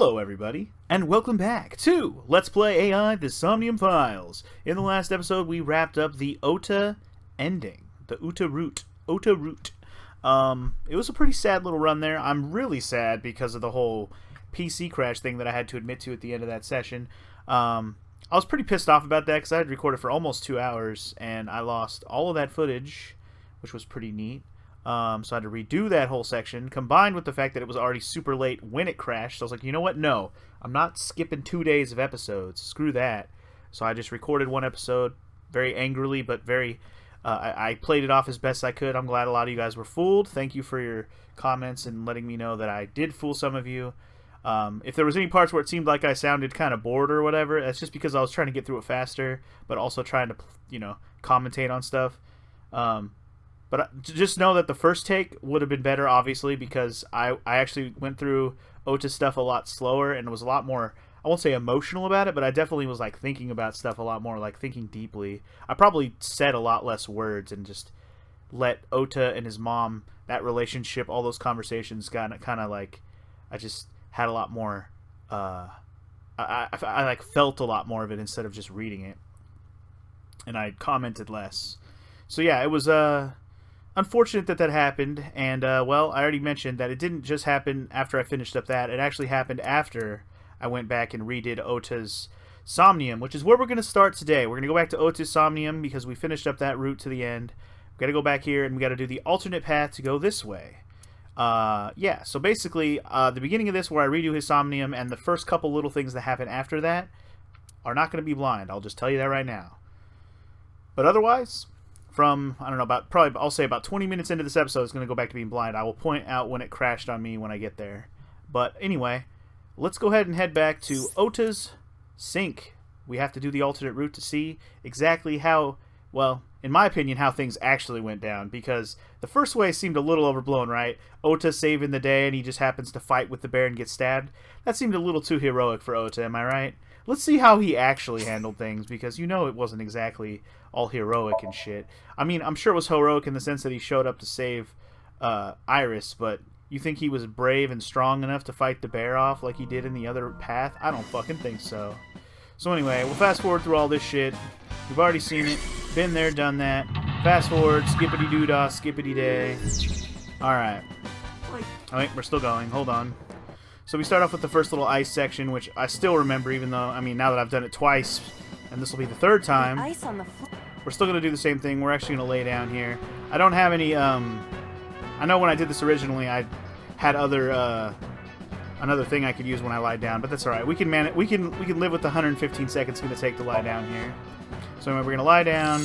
Hello everybody, and welcome back to Let's Play AI The Somnium Files. In the last episode, we wrapped up the Ota ending. The Ota route. It was a pretty sad little run there. I'm really sad because of the whole PC crash thing that I had to admit to at the end of that session. I was pretty pissed off about that because I had recorded for almost 2 hours, and I lost all of that footage, which was pretty neat. So I had to redo that whole section, combined with the fact that it was already super late when it crashed. So I was like, you know what? No, I'm not skipping 2 days of episodes. Screw that. So I just recorded one episode very angrily, but very... I played it off as best I could. I'm glad a lot of you guys were fooled. Thank you for your comments and letting me know that I did fool some of you. If there was any parts where it seemed like I sounded kind of bored or whatever, that's just because I was trying to get through it faster, but also trying to, you know, commentate on stuff. But just know that the first take would have been better, obviously, because I actually went through Ota's stuff a lot slower and was a lot more, I won't say emotional about it, but I definitely was like thinking about stuff a lot more, like thinking deeply. I probably said a lot less words and just let Ota and his mom, that relationship, all those conversations kind of like, I just had a lot more, I like felt a lot more of it instead of just reading it. And I commented less. So yeah, it was, unfortunate that that happened, and, well, I already mentioned that it didn't just happen after I finished up that. It actually happened after I went back and redid Ota's Somnium, which is where we're going to start today. We're going to go back to Ota's Somnium because we finished up that route to the end. We've got to go back here, and we got to do the alternate path to go this way. Yeah, so basically, the beginning of this where I redo his Somnium and the first couple little things that happen after that are not going to be blind. I'll just tell you that right now. But otherwise... From, I don't know, I'll say about 20 minutes into this episode, it's going to go back to being blind. I will point out when it crashed on me when I get there. But anyway, let's go ahead and head back to Ota's sink. We have to do the alternate route to see exactly how, well, in my opinion, how things actually went down. Because the first way seemed a little overblown, right? Ota saving the day and he just happens to fight with the bear and get stabbed. That seemed a little too heroic for Ota, am I right? Let's see how he actually handled things, because you know it wasn't exactly all heroic and shit. I mean, I'm sure it was heroic in the sense that he showed up to save Iris, but you think he was brave and strong enough to fight the bear off like he did in the other path? I don't fucking think so. So anyway, we'll fast forward through all this shit. We've already seen it. Been there, done that. Fast forward, skippity-doo-dah, skippity-day. Alright. Oh, wait, we're still going. Hold on. So we start off with the first little ice section, which I still remember, even though, I mean, now that I've done it twice, and this will be the third time, ice on the floor. We're still going to do the same thing. We're actually going to lay down here. I don't have any, I know when I did this originally, I had another thing I could use when I lie down, but that's alright. We can we can live with the 115 seconds it's going to take to lie down here. So anyway, we're going to lie down.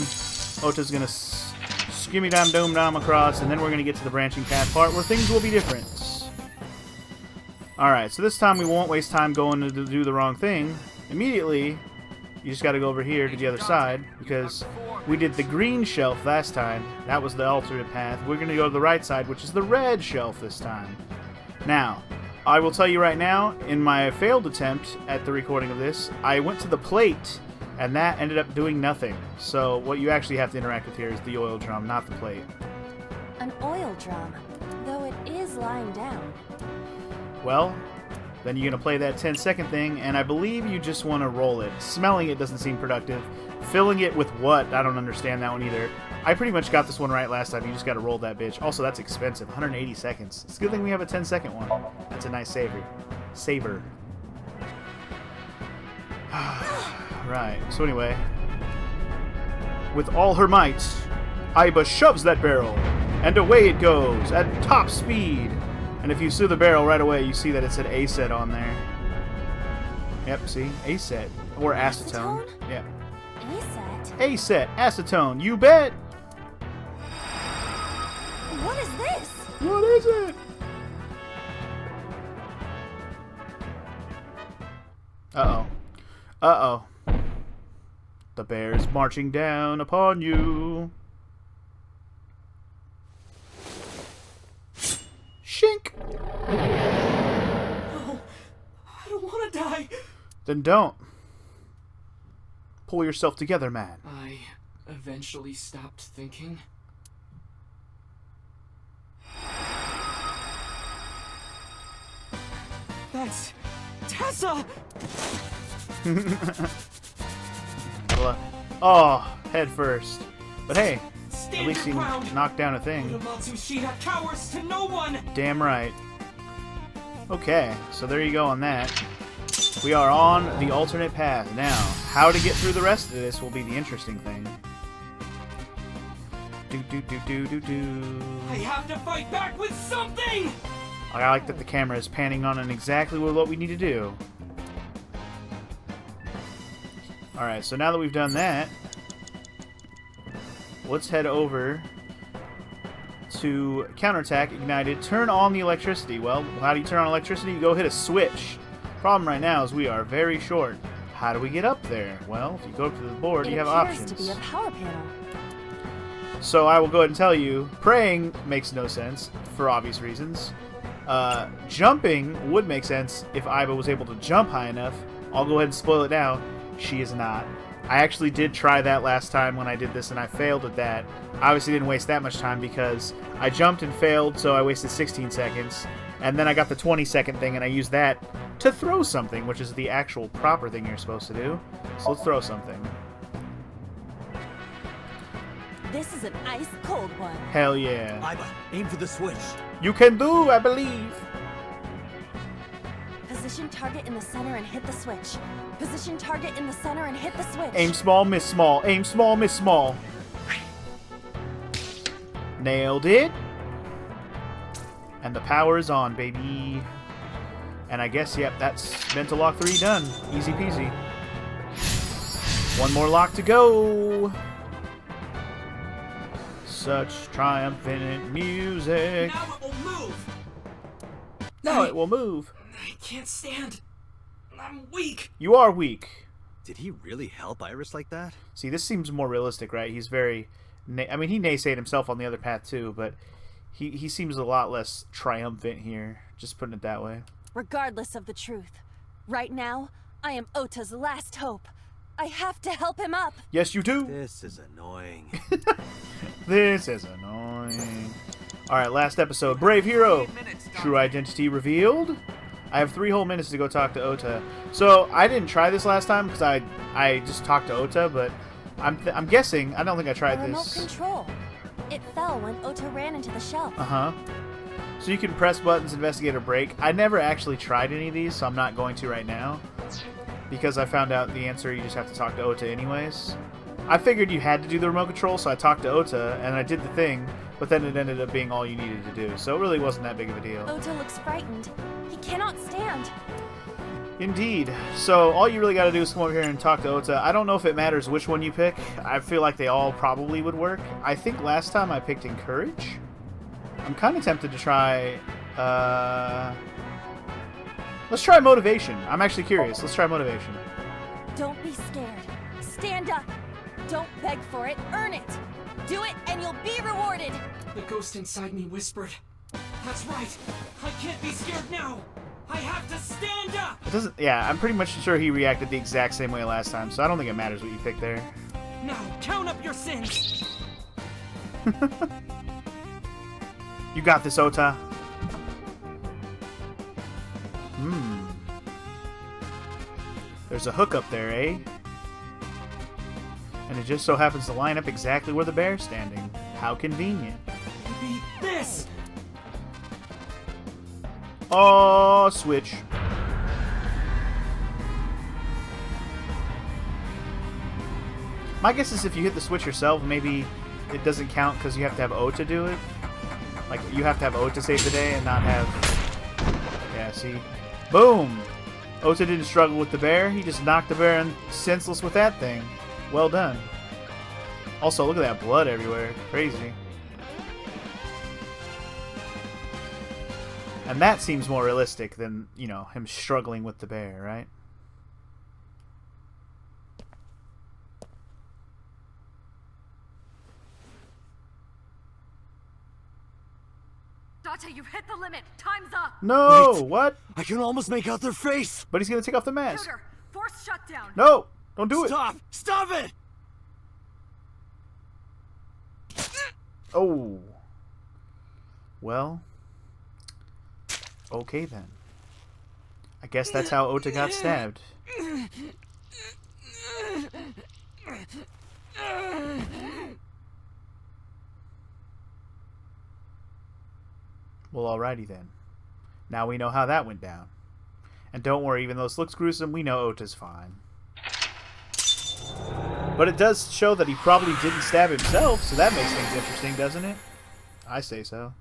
Ota's going to skimmy-dom-dom-dom across, and then we're going to get to the branching path part where things will be different. Alright, so this time we won't waste time going to do the wrong thing. Immediately, you just got to go over here to the other side, because we did the green shelf last time. That was the alternate path. We're going to go to the right side, which is the red shelf this time. Now, I will tell you right now, in my failed attempt at the recording of this, I went to the plate, and that ended up doing nothing. So what you actually have to interact with here is the oil drum, not the plate. An oil drum, though it is lying down. Well, then you're going to play that 10-second thing, and I believe you just want to roll it. Smelling it doesn't seem productive. Filling it with what? I don't understand that one either. I pretty much got this one right last time. You just got to roll that bitch. Also, that's expensive. 180 seconds. It's a good thing we have a 10-second one. That's a nice saver. Right. So anyway, with all her might, Iba shoves that barrel, and away it goes at top speed. And if you see the barrel right away, you see that it said A-set on there. Yep, see? A-set. Or acetone. Yeah. A-set? A-set. Acetone. You bet! What is this? What is it? Uh-oh. Uh-oh. The bear's marching down upon you. Shink! No, I don't want to die. Then don't. Pull yourself together, man. I eventually stopped thinking. That's Tessa! Oh, head first. But hey, Stand at least he your ground. knocked down a thing. Matsushita cowers to no one. Damn right. Okay, so there you go on that. We are on the alternate path. Now, how to get through the rest of this will be the interesting thing. I have to fight back with something! I like that the camera is panning on exactly what we need to do. Alright, so now that we've done that, let's head over to counterattack, ignited, turn on the electricity. Well, how do you turn on electricity? You go hit a switch. Problem right now is we are very short. How do we get up there? Well, if you go up to the board, you have options. It appears to be a power panel. So I will go ahead and tell you, praying makes no sense for obvious reasons. Jumping would make sense if Iva was able to jump high enough. I'll go ahead and spoil it now. She is not. I actually did try that last time when I did this, and I failed at that. I obviously didn't waste that much time because I jumped and failed, so I wasted 16 seconds. And then I got the 20-second thing, and I used that to throw something, which is the actual proper thing you're supposed to do. So let's throw something. This is an ice-cold one. Hell yeah. Iva, aim for the switch. You can do, I believe. Position target in the center and hit the switch. Position target in the center and hit the switch. Aim small, miss small. Aim small, miss small. Nailed it. And the power is on, baby. And I guess, yep, that's mental lock 3 done. Easy peasy. One more lock to go. Such triumphant music. Now it will move. Now it will move. I can't stand. I'm weak. You are weak. Did he really help Iris like that? See, this seems more realistic, right? He's very... I mean, he naysayed himself on the other path, too, but he seems a lot less triumphant here, just putting it that way. Regardless of the truth, right now, I am Ota's last hope. I have to help him up. Yes, you do. This is annoying. This is annoying. Alright, last episode. Brave hero. True identity revealed. I have 3 whole minutes to go talk to Ota. So, I didn't try this last time because I just talked to Ota, but I'm guessing, I don't think I tried The remote this. control. It fell when Ota ran into the shelf. Uh-huh. So you can press buttons, investigate, or break. I never actually tried any of these, so I'm not going to right now. Because I found out the answer, you just have to talk to Ota anyways. I figured you had to do the remote control, so I talked to Ota, and I did the thing, but then it ended up being all you needed to do. So it really wasn't that big of a deal. Ota looks frightened. He cannot stand. Indeed. So all you really got to do is come over here and talk to Ota. I don't know if it matters which one you pick. I feel like they all probably would work. I think last time I picked Encourage. I'm kind of tempted to try... Let's try Motivation. I'm actually curious. Let's try Motivation. Don't be scared. Stand up. Don't beg for it. Earn it. Do it and you'll be rewarded. The ghost inside me whispered. That's right. I can't be scared now. I have to stand up. It doesn't... Yeah, I'm pretty much sure he reacted the exact same way last time, so I don't think it matters what you pick there. Now count up your sins. You got this, Ota. There's a hook up there, eh? And it just so happens to line up exactly where the bear's standing. How convenient. Maybe this. Oh, switch. My guess is if you hit the switch yourself, maybe it doesn't count because you have to have Ota do it. Like, you have to have Ota save the day and not have... Yeah, see? Boom! Ota didn't struggle with the bear. He just knocked the bear senseless with that thing. Well done. Also, look at that blood everywhere. Crazy. And that seems more realistic than, you know, him struggling with the bear, right? Data, you've hit the limit. Time's up. No! Wait. What? I can almost make out their face. But he's gonna take off the mask. Shooter, force shutdown. No! Don't do it! Stop! Stop it! Oh. Well. Okay then. I guess that's how Ota got stabbed. Well, alrighty then. Now we know how that went down. And don't worry, even though this looks gruesome, we know Ota's fine. But it does show that he probably didn't stab himself, so that makes things interesting, doesn't it? I say so.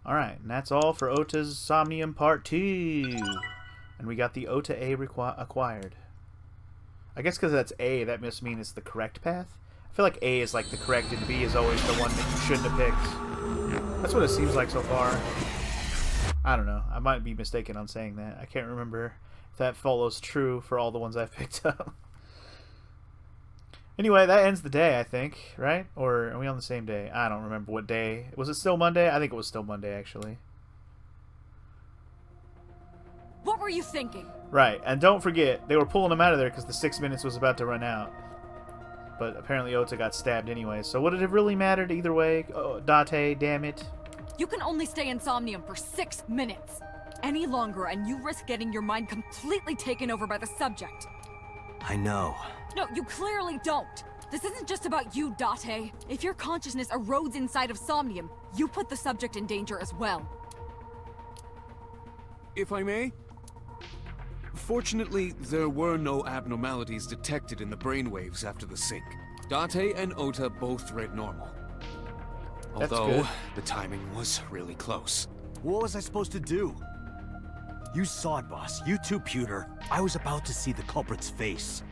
Alright, and that's all for Ota's Somnium Part 2. And we got the Ota A acquired. I guess because that's A, that must mean it's the correct path. I feel like A is like the correct and B is always the one that you shouldn't have picked. That's what it seems like so far. I don't know. I might be mistaken on saying that. I can't remember if that follows true for all the ones I've picked up. Anyway, that ends the day, I think, right? Or are we on the same day? I don't remember what day. Was it still Monday? I think it was still Monday, actually. What were you thinking? Right, and don't forget, they were pulling him out of there because the 6 minutes was about to run out. But apparently Ota got stabbed anyway, so would it have really mattered either way? Oh, Date, damn it. You can only stay in Somnium for 6 minutes. Any longer, and you risk getting your mind completely taken over by the subject. I know. No, you clearly don't. This isn't just about you, Date. If your consciousness erodes inside of Somnium, you put the subject in danger as well. If I may? Fortunately, there were no abnormalities detected in the brainwaves after the sync. Date and Ota both read normal. That's Although, good. the timing was really close. What was I supposed to do? You saw it, boss. You too, Pewter. I was about to see the culprit's face.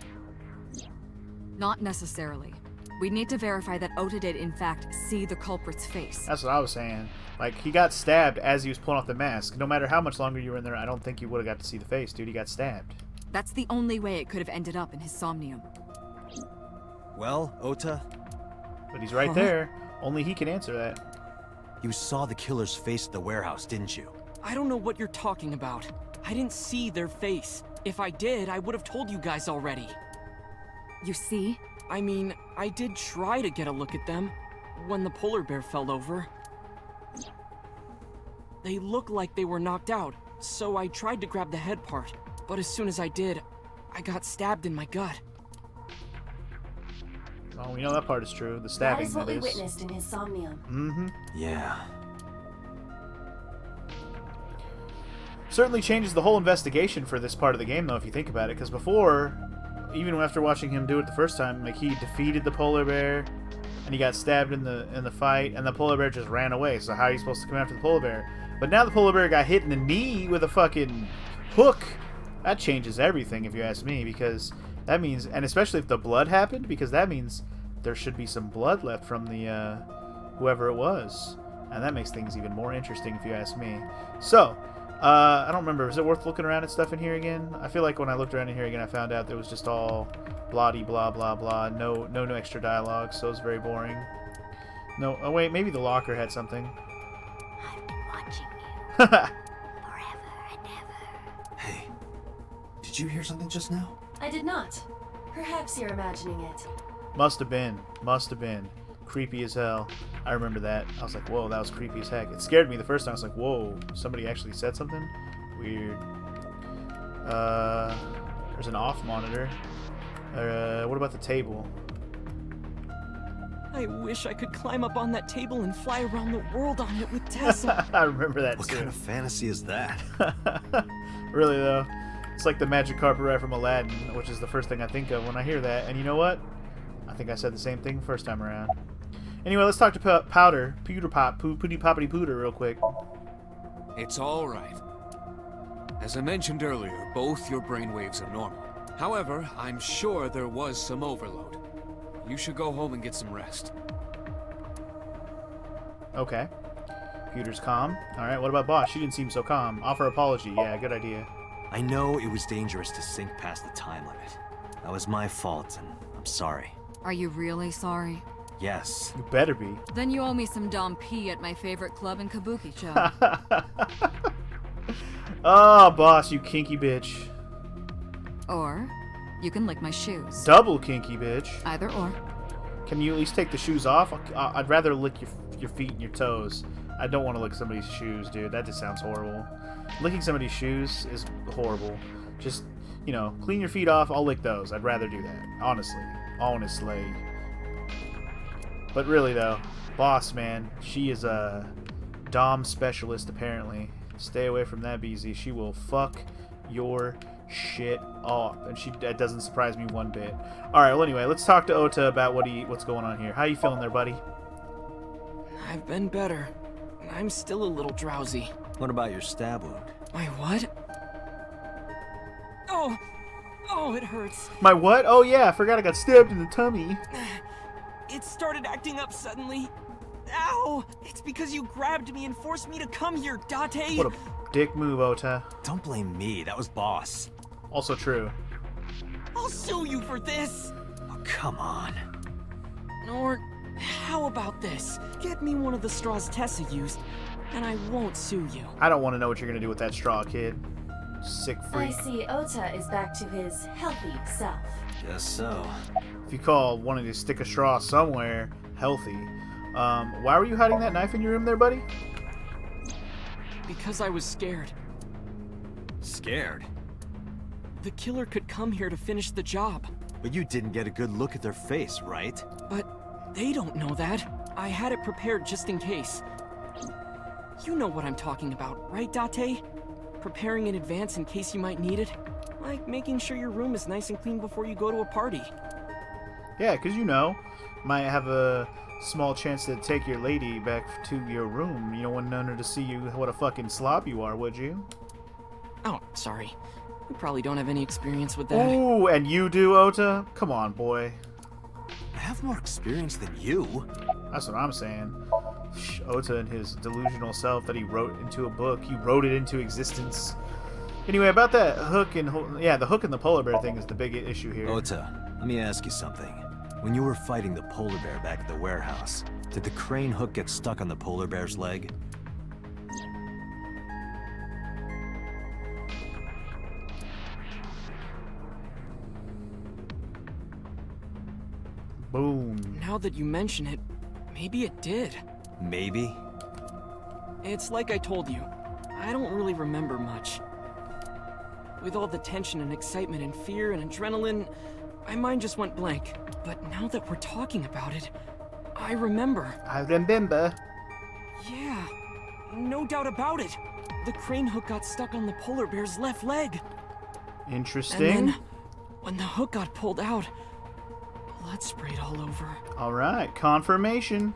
Not necessarily. We need to verify that Ota did, in fact, see the culprit's face. That's what I was saying. Like, he got stabbed as he was pulling off the mask. No matter how much longer you were in there, I don't think you would have got to see the face, dude. He got stabbed. That's the only way it could have ended up in his Somnium. Well, Ota, But he's right there. Only he can answer that. you saw the killer's face at the warehouse, didn't you? I don't know what you're talking about. I didn't see their face. If I did, I would have told you guys already. You see? I mean, I did try to get a look at them when the polar bear fell over. They looked like they were knocked out, so I tried to grab the head part. But as soon as I did, I got stabbed in my gut. Oh, we know that part is true. The That stabbing, is what that we is. witnessed in his Somnium. Mm-hmm. Yeah. Certainly changes the whole investigation for this part of the game, though, if you think about it. Because before, even after watching him do it the first time, like, he defeated the polar bear, and he got stabbed in the fight, and the polar bear just ran away. So how are you supposed to come after the polar bear? But now the polar bear got hit in the knee with a fucking hook. That changes everything, if you ask me, because that means, and especially if the blood happened, because that means there should be some blood left from the whoever it was, and that makes things even more interesting, if you ask me. So, I don't remember. Is it worth looking around at stuff in here again? I feel like when I looked around in here again, I found out there was just all blah-de blah blah blah. No extra dialogue, so it was very boring. No, oh wait, maybe the locker had something. I've been watching you forever and ever. Hey, did you hear something just now? I did not. Perhaps you're imagining it. Must have been. Creepy as hell. I remember that. I was like, whoa, that was creepy as heck. It scared me the first time. I was like, whoa, somebody actually said something? Weird. There's an off monitor. What about the table? I wish I could climb up on that table and fly around the world on it with Tessa. I remember that What too. kind of fantasy is that? Really though. It's like the magic carpet ride from Aladdin, which is the first thing I think of when I hear that. And you know what? I think I said the same thing first time around. Anyway, let's talk to Pewter Pop, Pooty Poppity Pooter real quick. It's all right. As I mentioned earlier, both your brainwaves are normal. However, I'm sure there was some overload. You should go home and get some rest. Okay. Pewter's calm. Alright, what about Boss? She didn't seem so calm. Offer apology. Yeah, good idea. I know it was dangerous to sink past the time limit. That was my fault, and I'm sorry. Are you really sorry? Yes. You better be. Then you owe me some Dom P at my favorite club in Kabuki-cho. Oh, Boss, you kinky bitch. Or you can lick my shoes. Double kinky bitch. Either or. Can you at least take the shoes off? I'd rather lick your feet and your toes. I don't want to lick somebody's shoes, dude. That just sounds horrible. Licking somebody's shoes is horrible. Just, you know, clean your feet off. I'll lick those. I'd rather do that. Honestly. Honestly. But really, though, boss, man, she is a Dom specialist, apparently. Stay away from that, BZ. She will fuck your shit off. And that doesn't surprise me one bit. Alright, well, anyway, let's talk to Ota about what's going on here. How you feeling there, buddy? I've been better. I'm still a little drowsy. What about your stab wound? My what? Oh! Oh, it hurts. My what? Oh, yeah, I forgot I got stabbed in the tummy. It started acting up suddenly. Ow! It's because you grabbed me and forced me to come here, Date! What a dick move, Ota. Don't blame me. That was Boss. Also true. I'll sue you for this! Oh, come on. Or, how about this? Get me one of the straws Tessa used, and I won't sue you. I don't want to know what you're going to do with that straw, kid. Sick I freak. see Ota is back to his healthy self. Guess so. If you call wanting to stick a straw somewhere healthy, why were you hiding that knife in your room there, buddy? Because I was scared. Scared? The killer could come here to finish the job. But you didn't get a good look at their face, right? But they don't know that. I had it prepared just in case. You know what I'm talking about, right, Date? Preparing in advance in case you might need it. Like making sure your room is nice and clean before you go to a party. Yeah, because you know, might have a small chance to take your lady back to your room. You don't want none her to see you what a fucking slob you are, would you? Oh, sorry. You probably don't have any experience with that. Ooh, and you do, Ota? Come on, boy. I have more experience than you. That's what I'm saying. Ota and his delusional self that he wrote into a book. He wrote it into existence. Anyway, about that hook and... Yeah, the hook and the polar bear thing is the big issue here. Ota, let me ask you something. When you were fighting the polar bear back at the warehouse, did the crane hook get stuck on the polar bear's leg? Boom. Now that you mention it, maybe it did. Maybe? It's like I told you. I don't really remember much. With all the tension and excitement and fear and adrenaline, my mind just went blank. But now that we're talking about it, I remember. I remember. Yeah, no doubt about it. The crane hook got stuck on the polar bear's left leg. Interesting. And then, when the hook got pulled out, blood sprayed all over. Alright, confirmation.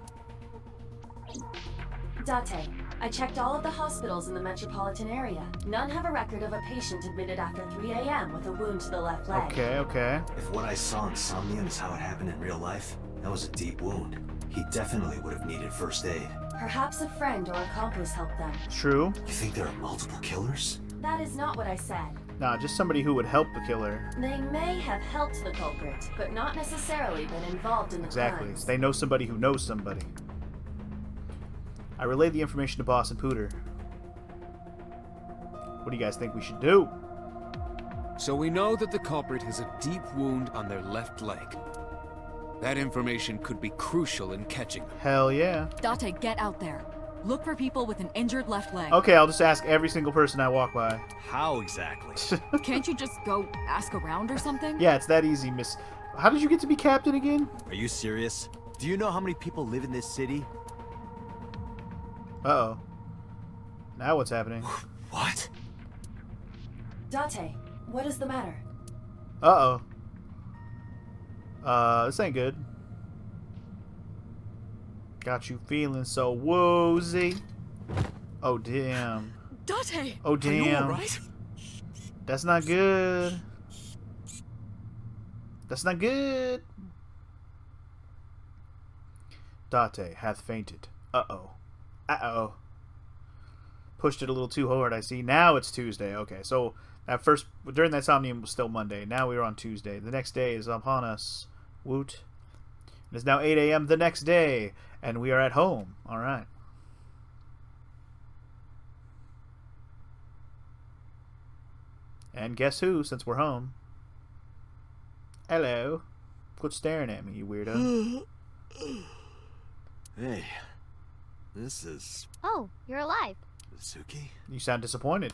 Date, I checked all of the hospitals in the metropolitan area. None have a record of a patient admitted after 3 a.m. with a wound to the left leg. Okay, okay. If what I saw in Somnium is how it happened in real life, that was a deep wound. He definitely would have needed first aid. Perhaps a friend or accomplice helped them. True. You think there are multiple killers? That is not what I said. Nah, just somebody who would help the killer. They may have helped the culprit, but not necessarily been involved in the Exactly. crimes. They know somebody who knows somebody. I relayed the information to Boss and Pooter. What do you guys think we should do? So we know that the culprit has a deep wound on their left leg. That information could be crucial in catching them. Hell yeah. Date, get out there. Look for people with an injured left leg. Okay, I'll just ask every single person I walk by. How exactly? Can't you just go ask around or something? Yeah, it's that easy, miss. How did you get to be captain again? Are you serious? Do you know how many people live in this city? Uh-oh. Now what's happening? What? Date, what is the matter? Uh-oh. This ain't good. Got you feeling so woozy. Oh, damn. Date! Oh, Are you damn. alright? That's not good. That's not good. Date hath fainted. Uh-oh. Uh-oh. Pushed it a little too hard, I see. Now it's Tuesday. Okay, so at first, during that Somnium was still Monday. Now we're on Tuesday. The next day is upon us. Woot. It is now 8 a.m. the next day, and we are at home. All right. And guess who, since we're home? Hello. Quit staring at me, you weirdo. Hey. This is... Oh, you're alive. Mizuki? You sound disappointed.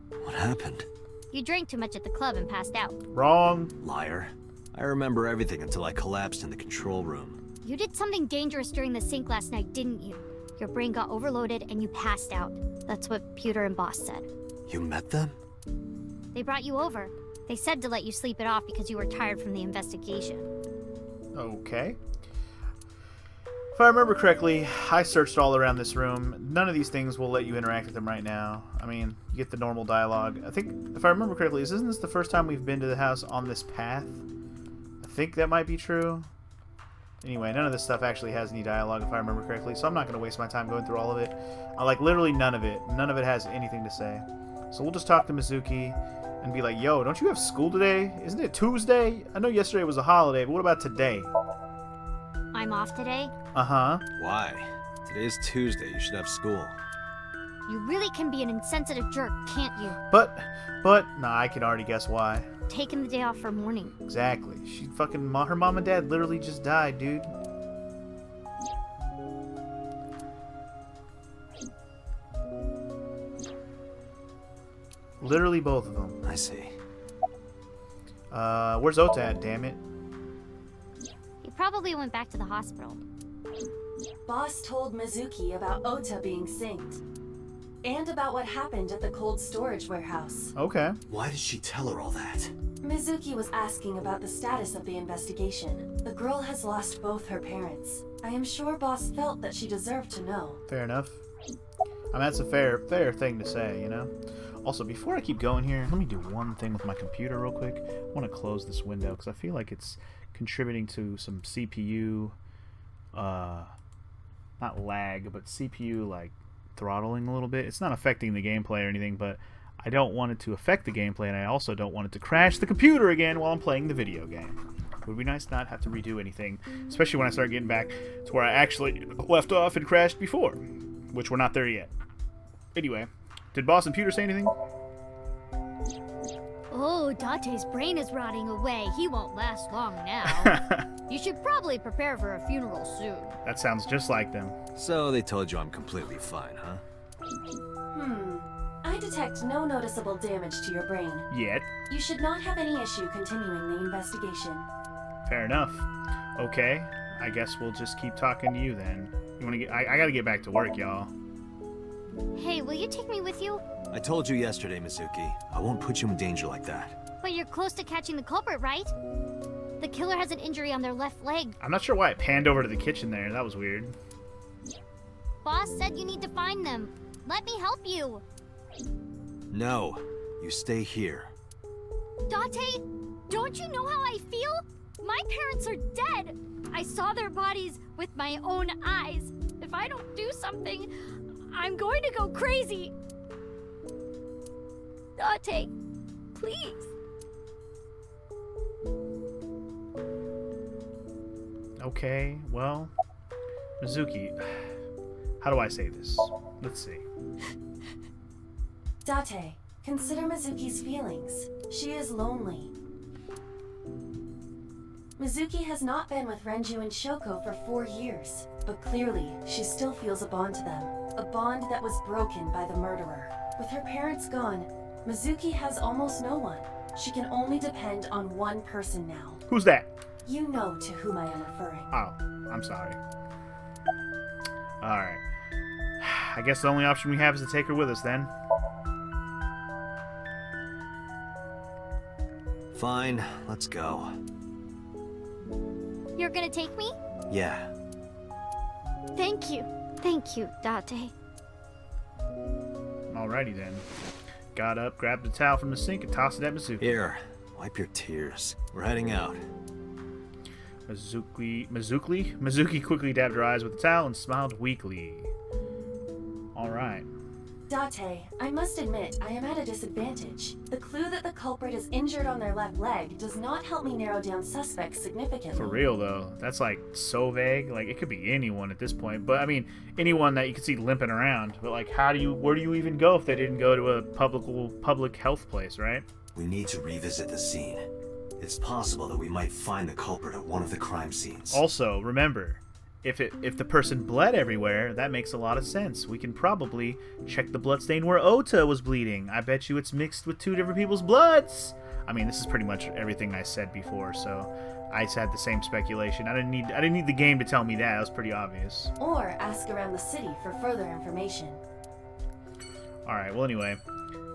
What happened? You drank too much at the club and passed out. Wrong. Liar. I remember everything until I collapsed in the control room. You did something dangerous during the sink last night, didn't you? Your brain got overloaded and you passed out. That's what Pewter and Boss said. You met them? They brought you over. They said to let you sleep it off because you were tired from the investigation. Okay. If I remember correctly, I searched all around this room. None of these things will let you interact with them right now. I mean, you get the normal dialogue. I think, if I remember correctly, isn't this the first time we've been to the house on this path? I think that might be true. Anyway, none of this stuff actually has any dialogue, if I remember correctly, so I'm not going to waste my time going through all of it. Like, literally none of it. None of it has anything to say. So we'll just talk to Mizuki and be like, yo, don't you have school today? Isn't it Tuesday? I know yesterday was a holiday, but what about today? I'm off today? Uh-huh. Why? Today's Tuesday. You should have school. You really can be an insensitive jerk, can't you? But, nah, I can already guess why. Taking the day off for mourning. Exactly. She fucking, her mom and dad literally just died, dude. Literally both of them. I see. Where's Ota at, damn it? He probably went back to the hospital. Boss told Mizuki about Ota being synced. And about what happened at the cold storage warehouse. Okay. Why did she tell her all that? Mizuki was asking about the status of the investigation. The girl has lost both her parents. I am sure Boss felt that she deserved to know. Fair enough. I mean, that's a fair thing to say, you know? Also, before I keep going here, let me do one thing with my computer real quick. I want to close this window because I feel like it's contributing to some CPU, not lag, but CPU, like, throttling a little bit. It's not affecting the gameplay or anything, but I don't want it to affect the gameplay, and I also don't want it to crash the computer again while I'm playing the video game. It would be nice to not have to redo anything, especially when I start getting back to where I actually left off and crashed before, which we're not there yet. Anyway, did Boss and Pewter say anything? Oh, Date's brain is rotting away. He won't last long now. You should probably prepare for a funeral soon. That sounds just like them. So they told you I'm completely fine, huh? I detect no noticeable damage to your brain. Yet. You should not have any issue continuing the investigation. Fair enough. Okay, I guess we'll just keep talking to you then. You wanna get? I gotta get back to work, y'all. Hey, will you take me with you? I told you yesterday, Mizuki. I won't put you in danger like that. But you're close to catching the culprit, right? The killer has an injury on their left leg. I'm not sure why it panned over to the kitchen there. That was weird. Boss said you need to find them. Let me help you. No, you stay here. Date, don't you know how I feel? My parents are dead. I saw their bodies with my own eyes. If I don't do something, I'm going to go crazy. Date, please. Okay, well, Mizuki, how do I say this? Let's see. Date, consider Mizuki's feelings. She is lonely. Mizuki has not been with Renju and Shoko for 4 years, but clearly she still feels a bond to them. A bond that was broken by the murderer. With her parents gone, Mizuki has almost no one. She can only depend on one person now. Who's that? You know to whom I am referring. Oh, I'm sorry. Alright. I guess the only option we have is to take her with us then. Fine, let's go. You're gonna take me? Yeah. Thank you. Thank you, Date. Alrighty then. Got up, grabbed the towel from the sink, and tossed it at Mizuki. Here, wipe your tears. We're heading out. Mizuki quickly dabbed her eyes with the towel and smiled weakly. Alright. Date, I must admit, I am at a disadvantage. The clue that the culprit is injured on their left leg does not help me narrow down suspects significantly. For real though, that's like so vague. Like it could be anyone at this point. But I mean, anyone that you could see limping around. But like, where do you even go if they didn't go to a public health place, right? We need to revisit the scene. It's possible that we might find the culprit at one of the crime scenes. Also, remember, if the person bled everywhere, that makes a lot of sense. We can probably check the bloodstain where Ota was bleeding. I bet you it's mixed with 2 different people's bloods. I mean, this is pretty much everything I said before, so I had the same speculation. I didn't need the game to tell me that. It was pretty obvious. Or ask around the city for further information. Alright, well anyway.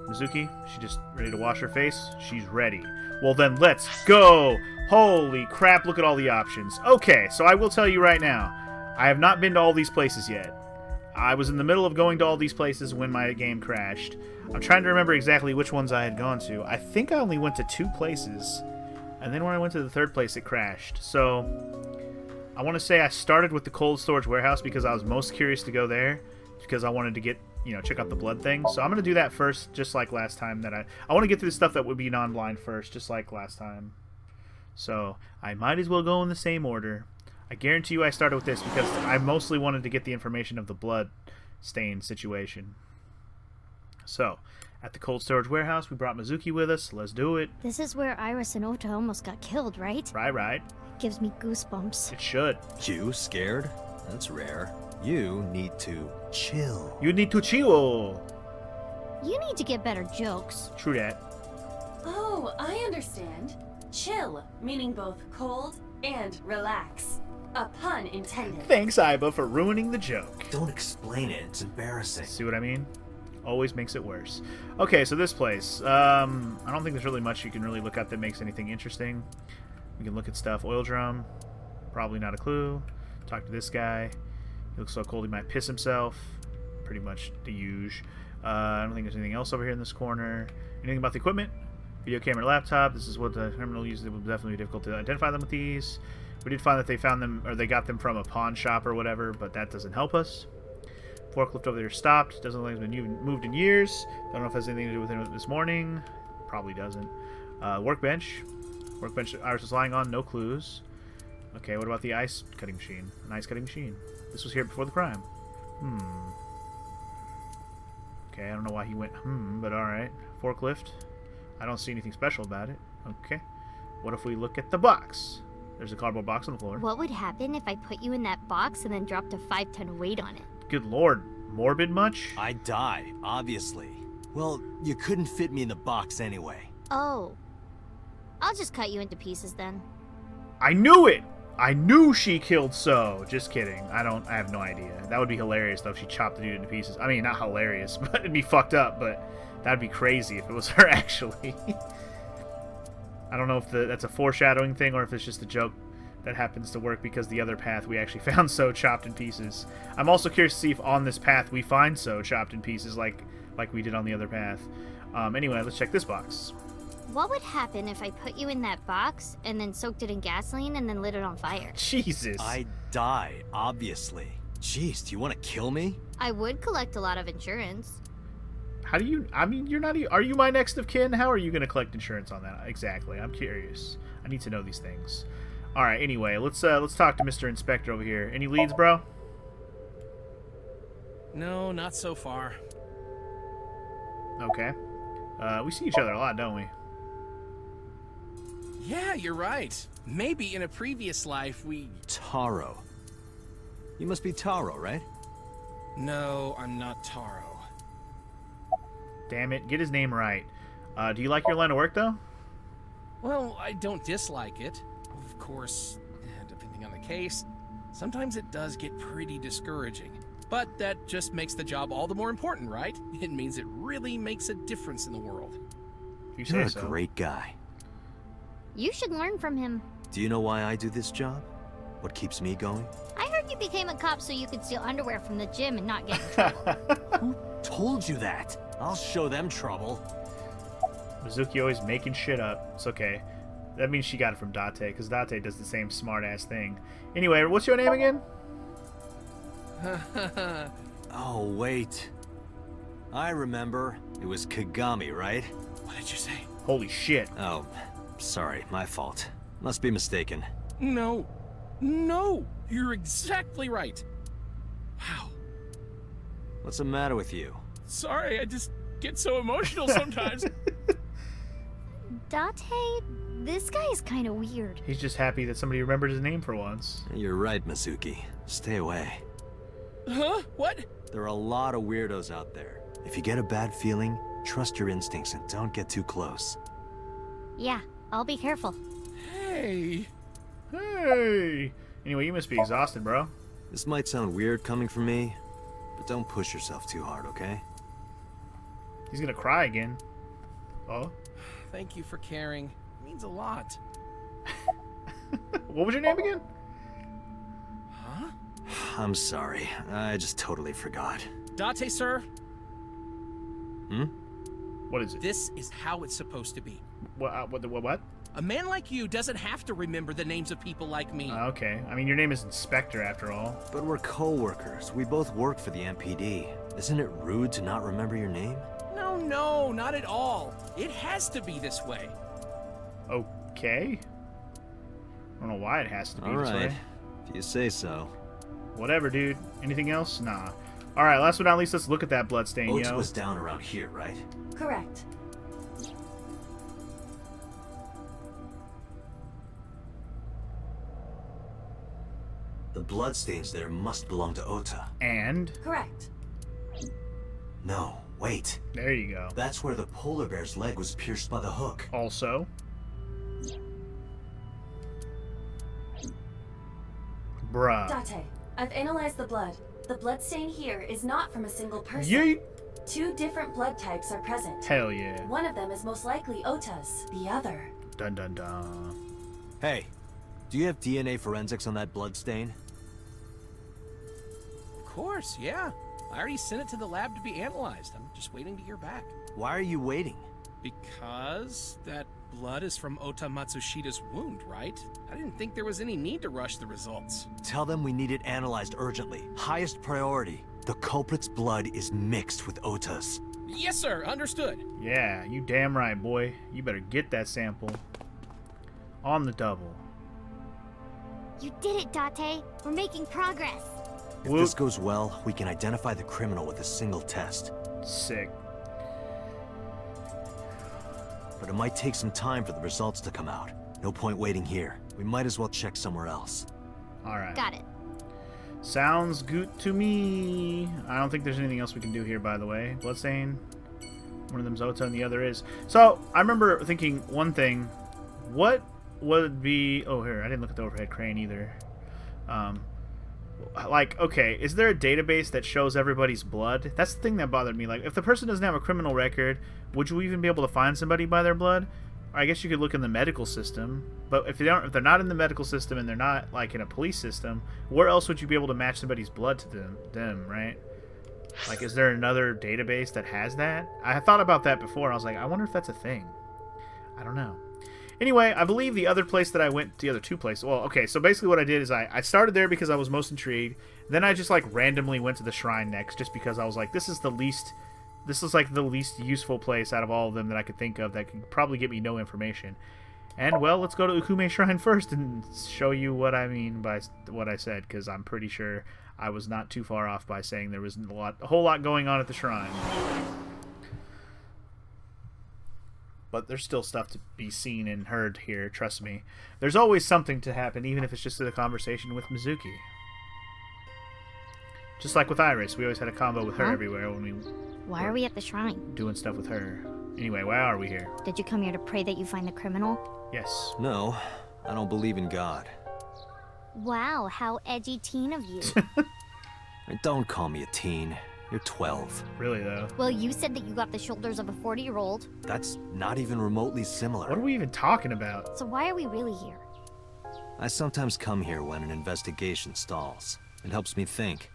Mizuki, she just ready to wash her face? She's ready. Well then, let's go! Holy crap, look at all the options. Okay, so I will tell you right now, I have not been to all these places yet. I was in the middle of going to all these places when my game crashed. I'm trying to remember exactly which ones I had gone to. I think I only went to 2 places. And then when I went to the 3rd place, it crashed. So, I want to say I started with the cold storage warehouse because I was most curious to go there. Because I wanted to get, check out the blood thing. So I'm going to do that first, just like last time. I want to get through the stuff that would be non-blind first, just like last time. So, I might as well go in the same order. I guarantee you I started with this because I mostly wanted to get the information of the blood stain situation. So, at the cold storage warehouse, we brought Mizuki with us. Let's do it. This is where Iris and Ota almost got killed, right? Right. Gives me goosebumps. It should. You scared? That's rare. You need to chill. You need to chill. You need to get better jokes. True that. Oh, I understand. Chill, meaning both cold and relax. A pun intended. Thanks, Aiba, for ruining the joke. Don't explain it. It's embarrassing. See what I mean? Always makes it worse. Okay, so this place. I don't think there's really much you can really look at that makes anything interesting. We can look at stuff. Oil drum. Probably not a clue. Talk to this guy. He looks so cold he might piss himself. Pretty much the usual. I don't think there's anything else over here in this corner. Anything about the equipment? Video camera, laptop. This is what the criminal uses. It will definitely be difficult to identify them with these. We did find that they found them, or they got them from a pawn shop or whatever, but that doesn't help us. Forklift over there stopped. Doesn't look like it's been moved in years. Don't know if it has anything to do with it this morning. Probably doesn't. Workbench. Workbench Iris was lying on. No clues. Okay, what about the ice cutting machine? An ice cutting machine. This was here before the crime. Okay, I don't know why he went but alright. Forklift. I don't see anything special about it. Okay. What if we look at the box? There's a cardboard box on the floor. What would happen if I put you in that box and then dropped a 5-ton weight on it? Good lord. Morbid much? I'd die, obviously. Well, you couldn't fit me in the box anyway. Oh. I'll just cut you into pieces then. I knew it! I knew she killed So. Just kidding. I have no idea. That would be hilarious though if she chopped the dude into pieces. I mean, not hilarious, but it'd be fucked up, but that'd be crazy if it was her actually. I don't know if that's a foreshadowing thing or if it's just a joke that happens to work because the other path we actually found So chopped in pieces. I'm also curious to see if on this path we find So chopped in pieces like we did on the other path. Anyway, let's check this box. What would happen if I put you in that box and then soaked it in gasoline and then lit it on fire? Jesus. I'd die, obviously. Jeez, do you want to kill me? I would collect a lot of insurance. How do you... I mean, you're not... Are you my next of kin? How are you going to collect insurance on that? Exactly. I'm curious. I need to know these things. Alright, anyway, let's talk to Mr. Inspector over here. Any leads, bro? No, not so far. Okay. We see each other a lot, don't we? Yeah, you're right. Maybe in a previous life we... Taro. You must be Taro, right? No, I'm not Taro. Damn it, get his name right. Do you like your line of work, though? Well, I don't dislike it. Of course, depending on the case, sometimes it does get pretty discouraging. But that just makes the job all the more important, right? It means it really makes a difference in the world. You say You're a so. great guy. You should learn from him. Do you know why I do this job? What keeps me going? I heard you became a cop so you could steal underwear from the gym and not get in trouble. Who told you that? I'll show them trouble. Mizuki always making shit up. It's okay. That means she got it from Date, because Date does the same smart-ass thing. Anyway, what's your name again? Oh, wait. I remember. It was Kagami, right? What did you say? Holy shit. Oh, sorry. My fault. Must be mistaken. No, you're exactly right. Wow. What's the matter with you? Sorry, I just get so emotional sometimes. Date, This guy is kind of weird. He's just happy that somebody remembered his name for once. You're right, Mizuki. Stay away. Huh? What? There are a lot of weirdos out there. If you get a bad feeling, trust your instincts and don't get too close. Yeah, I'll be careful. Hey. Hey! Anyway, you must be exhausted, bro. This might sound weird coming from me, but don't push yourself too hard, okay? He's gonna cry again. Oh? Thank you for caring. It means a lot. What was your name again? Huh? I'm sorry. I just totally forgot. Date, sir, Hmm? What is it? this is how it's supposed to be. What? A man like you doesn't have to remember the names of people like me. Okay. I mean, your name is Inspector, after all. But we're co-workers. We both work for the MPD. Isn't it rude to not remember your name? No, not at all. It has to be this way. Okay. I don't know why it has to be All this right. way. If you say so. Whatever, dude. Anything else? Nah. Alright, last but not least, let's look at that bloodstain, Oats yo. was down around here, right? Correct. The bloodstains there must belong to Ota. And Correct. No, wait. there you go. That's where the polar bear's leg was pierced by the hook. Also. Bruh. Date, I've analyzed the blood. The bloodstain here is not from a single person. Yeet! 2 different blood types are present. Hell yeah. One of them is most likely Ota's. The other. Dun dun dun. Hey, do you have DNA forensics on that bloodstain? Of course, yeah. I already sent it to the lab to be analyzed. I'm just waiting to hear back. Why are you waiting? Because that blood is from Ota Matsushida's wound, right? I didn't think there was any need to rush the results. Tell them we need it analyzed urgently. Highest priority. The culprit's blood is mixed with Ota's. Yes, sir. Understood. Yeah, you damn right, boy. You better get that sample. On the double. You did it, Date. We're making progress. If Whoop. this goes well, we can identify the criminal with a single test. Sick. But it might take some time for the results to come out. No point waiting here. We might as well check somewhere else. Alright. Got it. Sounds good to me. I don't think there's anything else we can do here, by the way. Bloodstain. One of them's Ota and the other is. So, I remember thinking one thing. What would be... Oh, here. I didn't look at the overhead crane either. Like, okay, is there a database that shows everybody's blood? That's the thing that bothered me. Like, if the person doesn't have a criminal record, would you even be able to find somebody by their blood? I guess you could look in the medical system, but if they're not in the medical system and they're not like in a police system, where else would you be able to match somebody's blood to them, right? Like, is there another database that has that? I thought about that before. I was like, I wonder if that's a thing. I don't know. Anyway, I believe the other place that I went, the other 2 places. Well, okay, so basically what I did is I started there because I was most intrigued. Then I just like randomly went to the shrine next, just because I was like, this is like the least useful place out of all of them that I could think of that could probably get me no information. And, well, let's go to Ukume Shrine first and show you what I mean by what I said, because I'm pretty sure I was not too far off by saying there was a whole lot going on at the shrine. But there's still stuff to be seen and heard here, trust me. There's always something to happen, even if it's just a conversation with Mizuki. Just like with Iris, we always had a combo with her everywhere when we Why are we at the shrine? doing stuff with her. Anyway, why are we here? Did you come here to pray that you find the criminal? Yes. No, I don't believe in God. Wow, how edgy teen of you. And don't call me a teen. You're 12. Really, though. Well, you said that you got the shoulders of a 40-year-old. That's not even remotely similar. What are we even talking about? So why are we really here? I sometimes come here when an investigation stalls. It helps me think.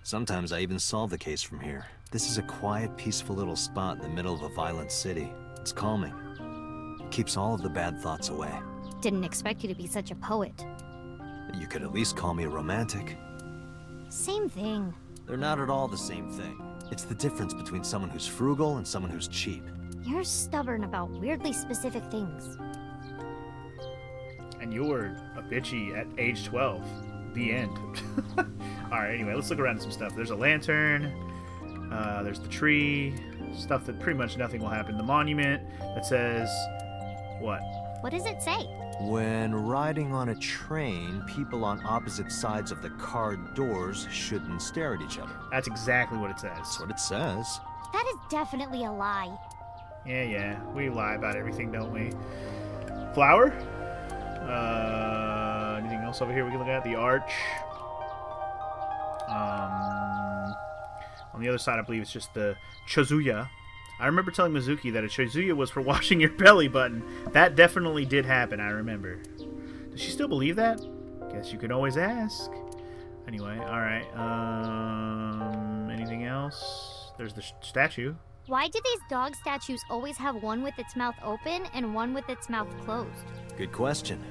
Sometimes I even solve the case from here. This is a quiet, peaceful little spot in the middle of a violent city. It's calming. It keeps all of the bad thoughts away. Didn't expect you to be such a poet. You could at least call me a romantic. Same thing. They're not at all the same thing. It's the difference between someone who's frugal and someone who's cheap. You're stubborn about weirdly specific things. And you're a bitchy at age 12. The end. Alright, anyway, let's look around at some stuff. There's a lantern. There's the tree. Stuff that pretty much nothing will happen. The monument that says... What? What does it say? When riding on a train, people on opposite sides of the car doors shouldn't stare at each other. That's exactly what it says. That's what it says. That is definitely a lie. Yeah. We lie about everything, don't we? Flower? Anything else over here we can look at? The arch. On the other side, I believe it's just the Chozuya. I remember telling Mizuki that a Chozuya was for washing your belly button. That definitely did happen, I remember. Does she still believe that? Guess you can always ask. Anyway, alright. Anything else? There's the statue. Why do these dog statues always have one with its mouth open and one with its mouth closed? Good question.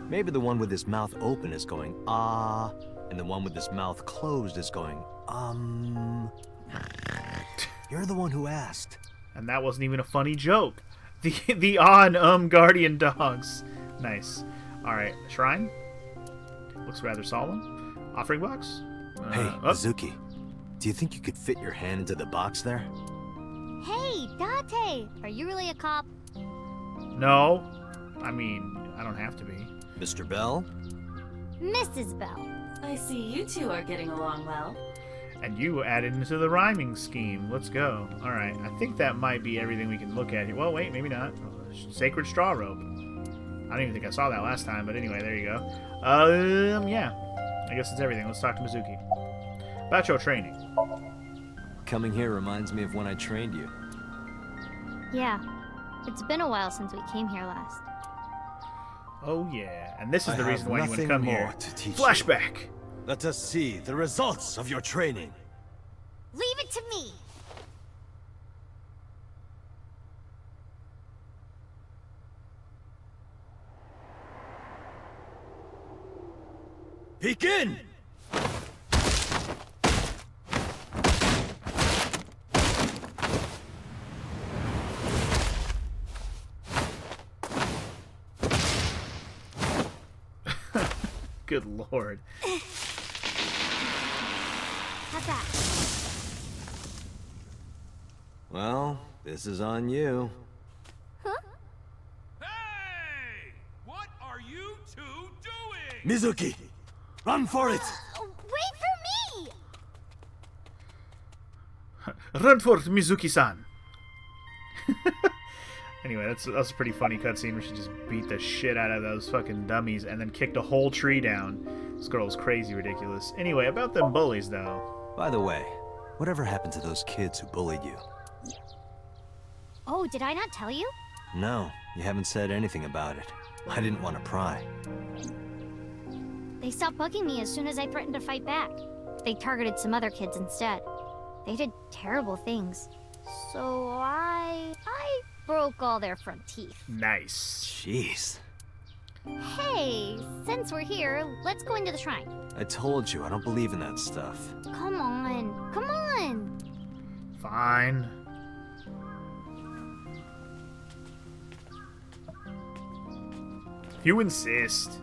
Maybe the one with his mouth open is going, ah, and the one with his mouth closed is going, You're the one who asked. And that wasn't even a funny joke. The on guardian dogs. Nice. Alright, shrine. Looks rather solemn. Offering box. Hey, Mizuki. Do you think you could fit your hand into the box there? Hey, Date! Are you really a cop? No. I mean, I don't have to be. Mr. Bell? Mrs. Bell. I see you two are getting along well. And you added into the rhyming scheme. Let's go. Alright, I think that might be everything we can look at here. Well, wait, maybe not. Sacred straw rope. I don't even think I saw that last time, but anyway, there you go. Yeah. I guess it's everything. Let's talk to Mizuki. About your training. Coming here reminds me of when I trained you. Yeah. It's been a while since we came here last. Oh, yeah. And this is the I reason have why you want to nothing come here. more to teach Flashback. you. Let us see the results of your training. Leave it to me! Begin! Good lord. How's that? Well, this is on you. Huh? Hey! What are you two doing? Mizuki, run for it! Wait for me! Run for it, Mizuki-san. Anyway, that's a pretty funny cutscene where she just beat the shit out of those fucking dummies and then kicked a whole tree down. This girl is crazy ridiculous. Anyway, about them bullies, though. By the way, whatever happened to those kids who bullied you? Oh, did I not tell you? No, you haven't said anything about it. I didn't want to pry. They stopped bugging me as soon as I threatened to fight back. They targeted some other kids instead. They did terrible things. So I broke all their front teeth. Nice. Jeez. Hey, since we're here, let's go into the shrine. I told you, I don't believe in that stuff. Come on, come on! Fine. If you insist.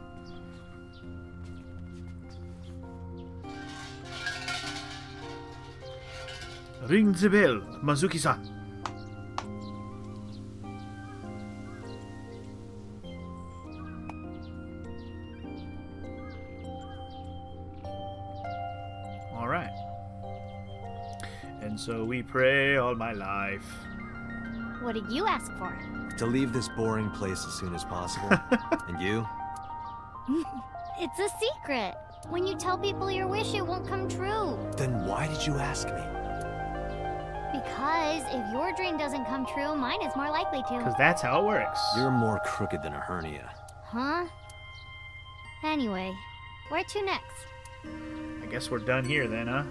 Ring the bell, Mizuki-san. Alright. And so we pray all my life. What did you ask for? To leave this boring place as soon as possible. And you? It's a secret. When you tell people your wish, it won't come true. Then why did you ask me? Because if your dream doesn't come true, mine is more likely Because to. that's how it works. You're more crooked than a hernia. Huh? Anyway, where to next? I guess we're done here then, huh?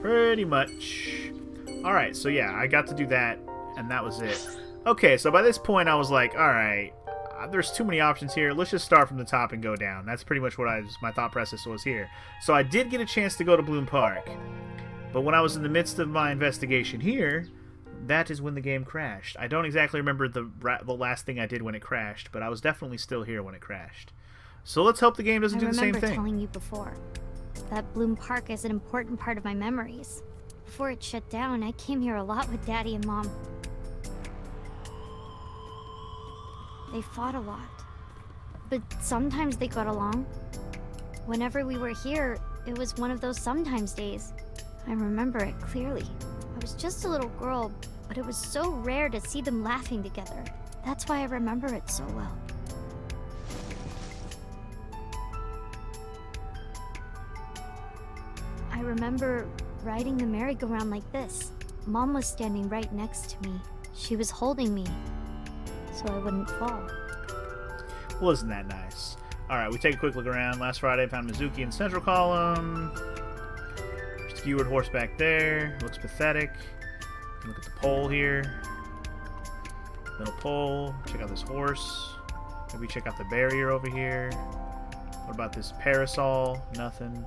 Pretty much. Alright, so yeah, I got to do that, and that was it. Okay, so by this point I was like, alright, there's too many options here. Let's just start from the top and go down. That's pretty much what my thought process was here. So I did get a chance to go to Bloom Park. But when I was in the midst of my investigation here, that is when the game crashed. I don't exactly remember the last thing I did when it crashed, but I was definitely still here when it crashed. So let's hope the game doesn't do the same I remember thing. telling you before that Bloom Park is an important part of my memories. Before it shut down, I came here a lot with Daddy and Mom. They fought a lot. But sometimes they got along. Whenever we were here, it was one of those sometimes days. I remember it clearly. I was just a little girl, but it was so rare to see them laughing together. That's why I remember it so well. I remember riding the merry-go-round like this. Mom was standing right next to me. She was holding me, so I wouldn't fall. Well, isn't that nice? Alright, we take a quick look around. Last Friday, I found Mizuki in the central column. Skewered horse back there. Looks pathetic. Look at the pole here. Middle pole. Check out this horse. Maybe check out the barrier over here. What about this parasol? Nothing.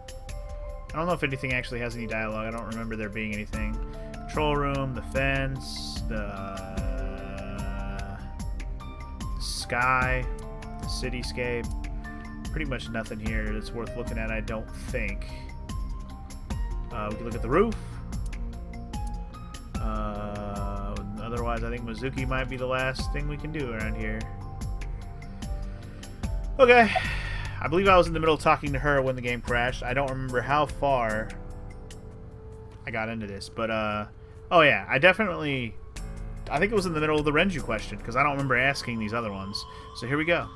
I don't know if anything actually has any dialogue. I don't remember there being anything. Control room, the fence, the sky, the cityscape. Pretty much nothing here that's worth looking at, I don't think. We can look at the roof. Otherwise, I think Mizuki might be the last thing we can do around here. Okay. I believe I was in the middle of talking to her when the game crashed. I don't remember how far I got into this, but oh yeah, I think it was in the middle of the Renju question, because I don't remember asking these other ones. So here we go.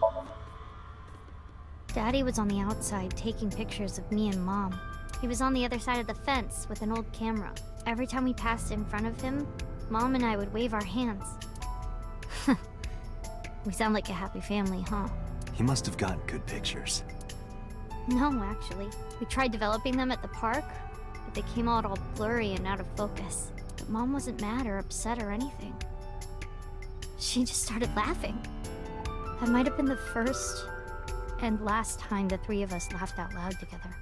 Daddy was on the outside taking pictures of me and Mom. He was on the other side of the fence with an old camera. Every time we passed in front of him, Mom and I would wave our hands. We sound like a happy family, huh? He must have gotten good pictures. No, actually. We tried developing them at the park, but they came out all blurry and out of focus. But Mom wasn't mad or upset or anything. She just started laughing. That might have been the first and last time the three of us laughed out loud together.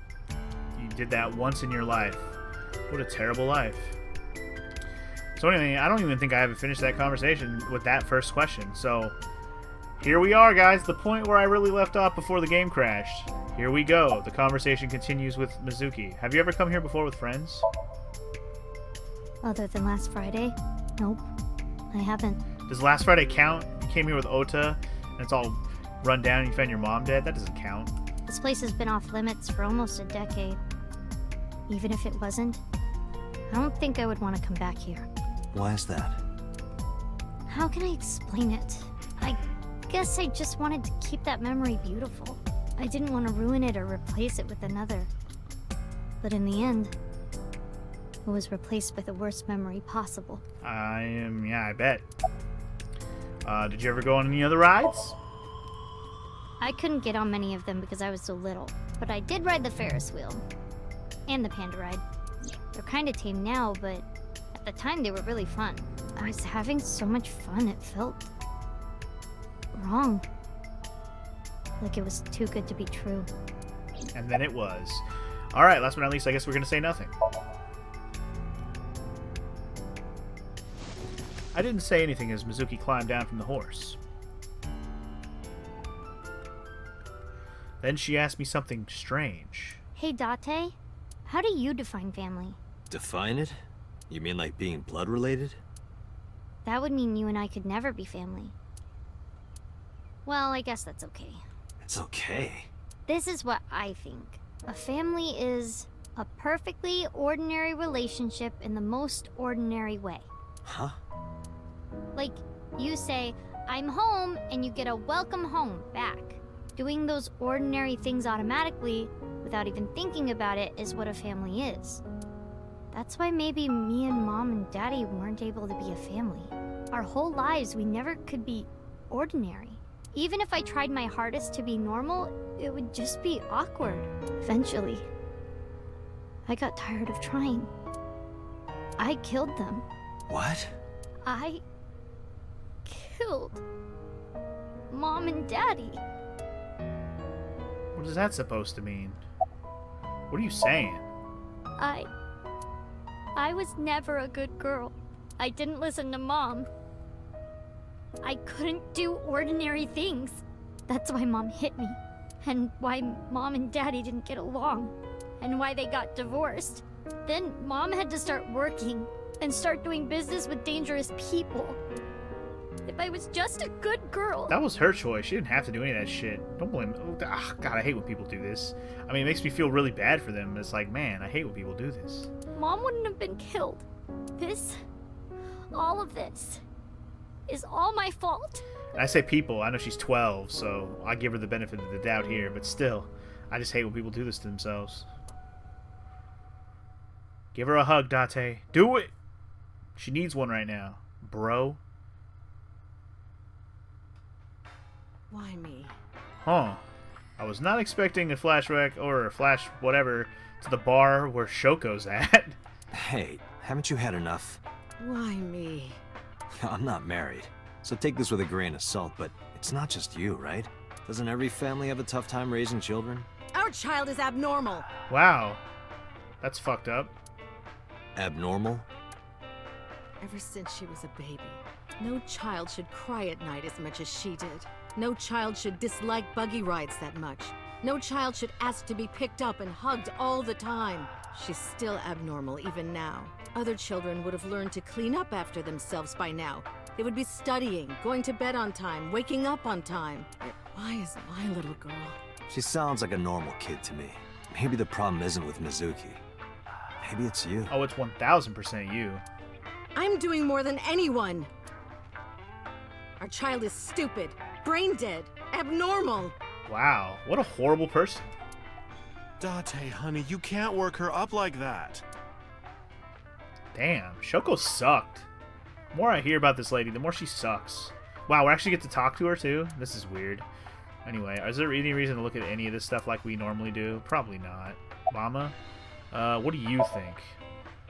You did that once in your life. What a terrible life. So anyway, I don't even think I haven't finished that conversation with that first question. So here we are, guys. The point where I really left off before the game crashed. Here we go. The conversation continues with Mizuki. Have you ever come here before with friends? Other than last Friday? Nope. I haven't. Does last Friday count? You came here with Ota, and it's all run down and you found your mom dead? That doesn't count. This place has been off limits for almost a decade. Even if it wasn't, I don't think I would want to come back here. Why is that? How can I explain it? I guess I just wanted to keep that memory beautiful. I didn't want to ruin it or replace it with another. But in the end, it was replaced with the worst memory possible. Yeah, I bet. Did you ever go on any other rides? I couldn't get on many of them because I was so little, but I did ride the Ferris wheel. And the panda ride. They're kinda tame now, but at the time they were really fun. I was having so much fun it felt wrong. Like it was too good to be true. And then it was. Alright, last but not least, I guess we're gonna say nothing. I didn't say anything as Mizuki climbed down from the horse. Then she asked me something strange. Hey Date, how do you define family? Define it? You mean like being blood related? That would mean you and I could never be family. Well, I guess that's okay. It's okay. This is what I think. A family is a perfectly ordinary relationship in the most ordinary way. Huh? Like, you say, I'm home, and you get a welcome home back. Doing those ordinary things automatically, without even thinking about it, is what a family is. That's why maybe me and Mom and Daddy weren't able to be a family. Our whole lives, we never could be ordinary. Even if I tried my hardest to be normal, it would just be awkward. Eventually, I got tired of trying. I killed them. What? I killed Mom and Daddy. What is that supposed to mean? What are you saying? I was never a good girl. I didn't listen to Mom. I couldn't do ordinary things. That's why Mom hit me. And why Mom and Daddy didn't get along. And why they got divorced. Then Mom had to start working and start doing business with dangerous people. If I was just a good girl. That was her choice. She didn't have to do any of that shit. Don't blame. God, I hate when people do this. I mean, it makes me feel really bad for them. It's like, man, I hate when people do this. Mom wouldn't have been killed. All of this, is all my fault. And I say people. I know she's 12, so I give her the benefit of the doubt here. But still, I just hate when people do this to themselves. Give her a hug, Date. Do it. She needs one right now, bro. Why me? Huh. I was not expecting a flashback or a flash whatever to the bar where Shoko's at. Hey, haven't you had enough? Why me? I'm not married, so take this with a grain of salt, but it's not just you, right? Doesn't every family have a tough time raising children? Our child is abnormal. Wow. That's fucked up. Abnormal? Ever since she was a baby, no child should cry at night as much as she did. No child should dislike buggy rides that much. No child should ask to be picked up and hugged all the time. She's still abnormal even now. Other children would have learned to clean up after themselves by now. They would be studying, going to bed on time, waking up on time. Yet why is my little girl? She sounds like a normal kid to me. Maybe the problem isn't with Mizuki. Maybe it's you. Oh, it's 1000% you. I'm doing more than anyone. Our child is stupid, brain dead, abnormal. Wow. What a horrible person. Date, honey, you can't work her up like that. Damn. Shoko sucked. The more I hear about this lady, the more she sucks. Wow, we actually get to talk to her too? This is weird. Anyway, is there any reason to look at any of this stuff like we normally do? Probably not. Mama? What do you think?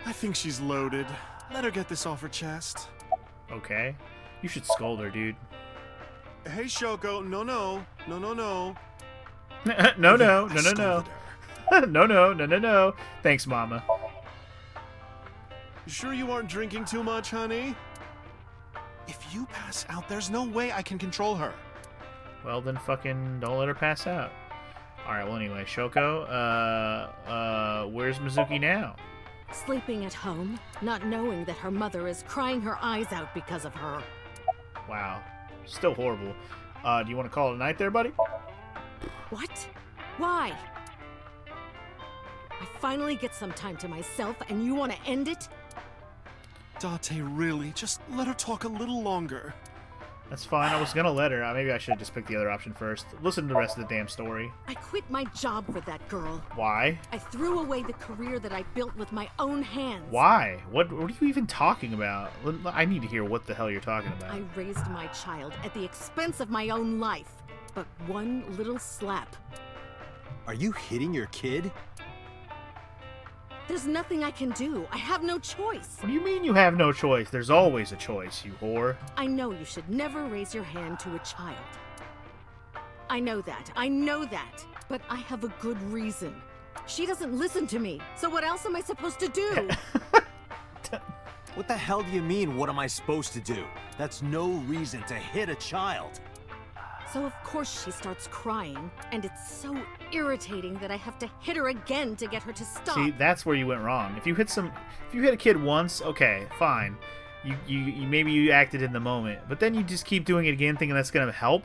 I think she's loaded. Let her get this off her chest. Okay. You should scold her, dude. Hey, Shoko, no. no. No. Thanks, Mama. You sure you aren't drinking too much, honey? If you pass out, there's no way I can control her. Well, then fucking don't let her pass out. Alright, well anyway, Shoko, where's Mizuki now? Sleeping at home, not knowing that her mother is crying her eyes out because of her. Wow. Still horrible. Do you want to call it a night there, buddy? What? Why? I finally get some time to myself and you want to end it? Date, really? Just let her talk a little longer. That's fine. I was gonna let her. Maybe I should have just picked the other option first. Listen to the rest of the damn story. I quit my job for that girl. Why? I threw away the career that I built with my own hands. Why? What are you even talking about? I need to hear what the hell you're talking about. I raised my child at the expense of my own life. But one little slap. Are you hitting your kid? There's nothing I can do. I have no choice. What do you mean you have no choice? There's always a choice, you whore. I know you should never raise your hand to a child. I know that. But I have a good reason. She doesn't listen to me, so what else am I supposed to do? What the hell do you mean, what am I supposed to do? That's no reason to hit a child. So of course she starts crying, and it's so irritating that I have to hit her again to get her to stop. See, that's where you went wrong. If you hit a kid once, okay, fine. You maybe you acted in the moment, but then you just keep doing it again thinking that's gonna help?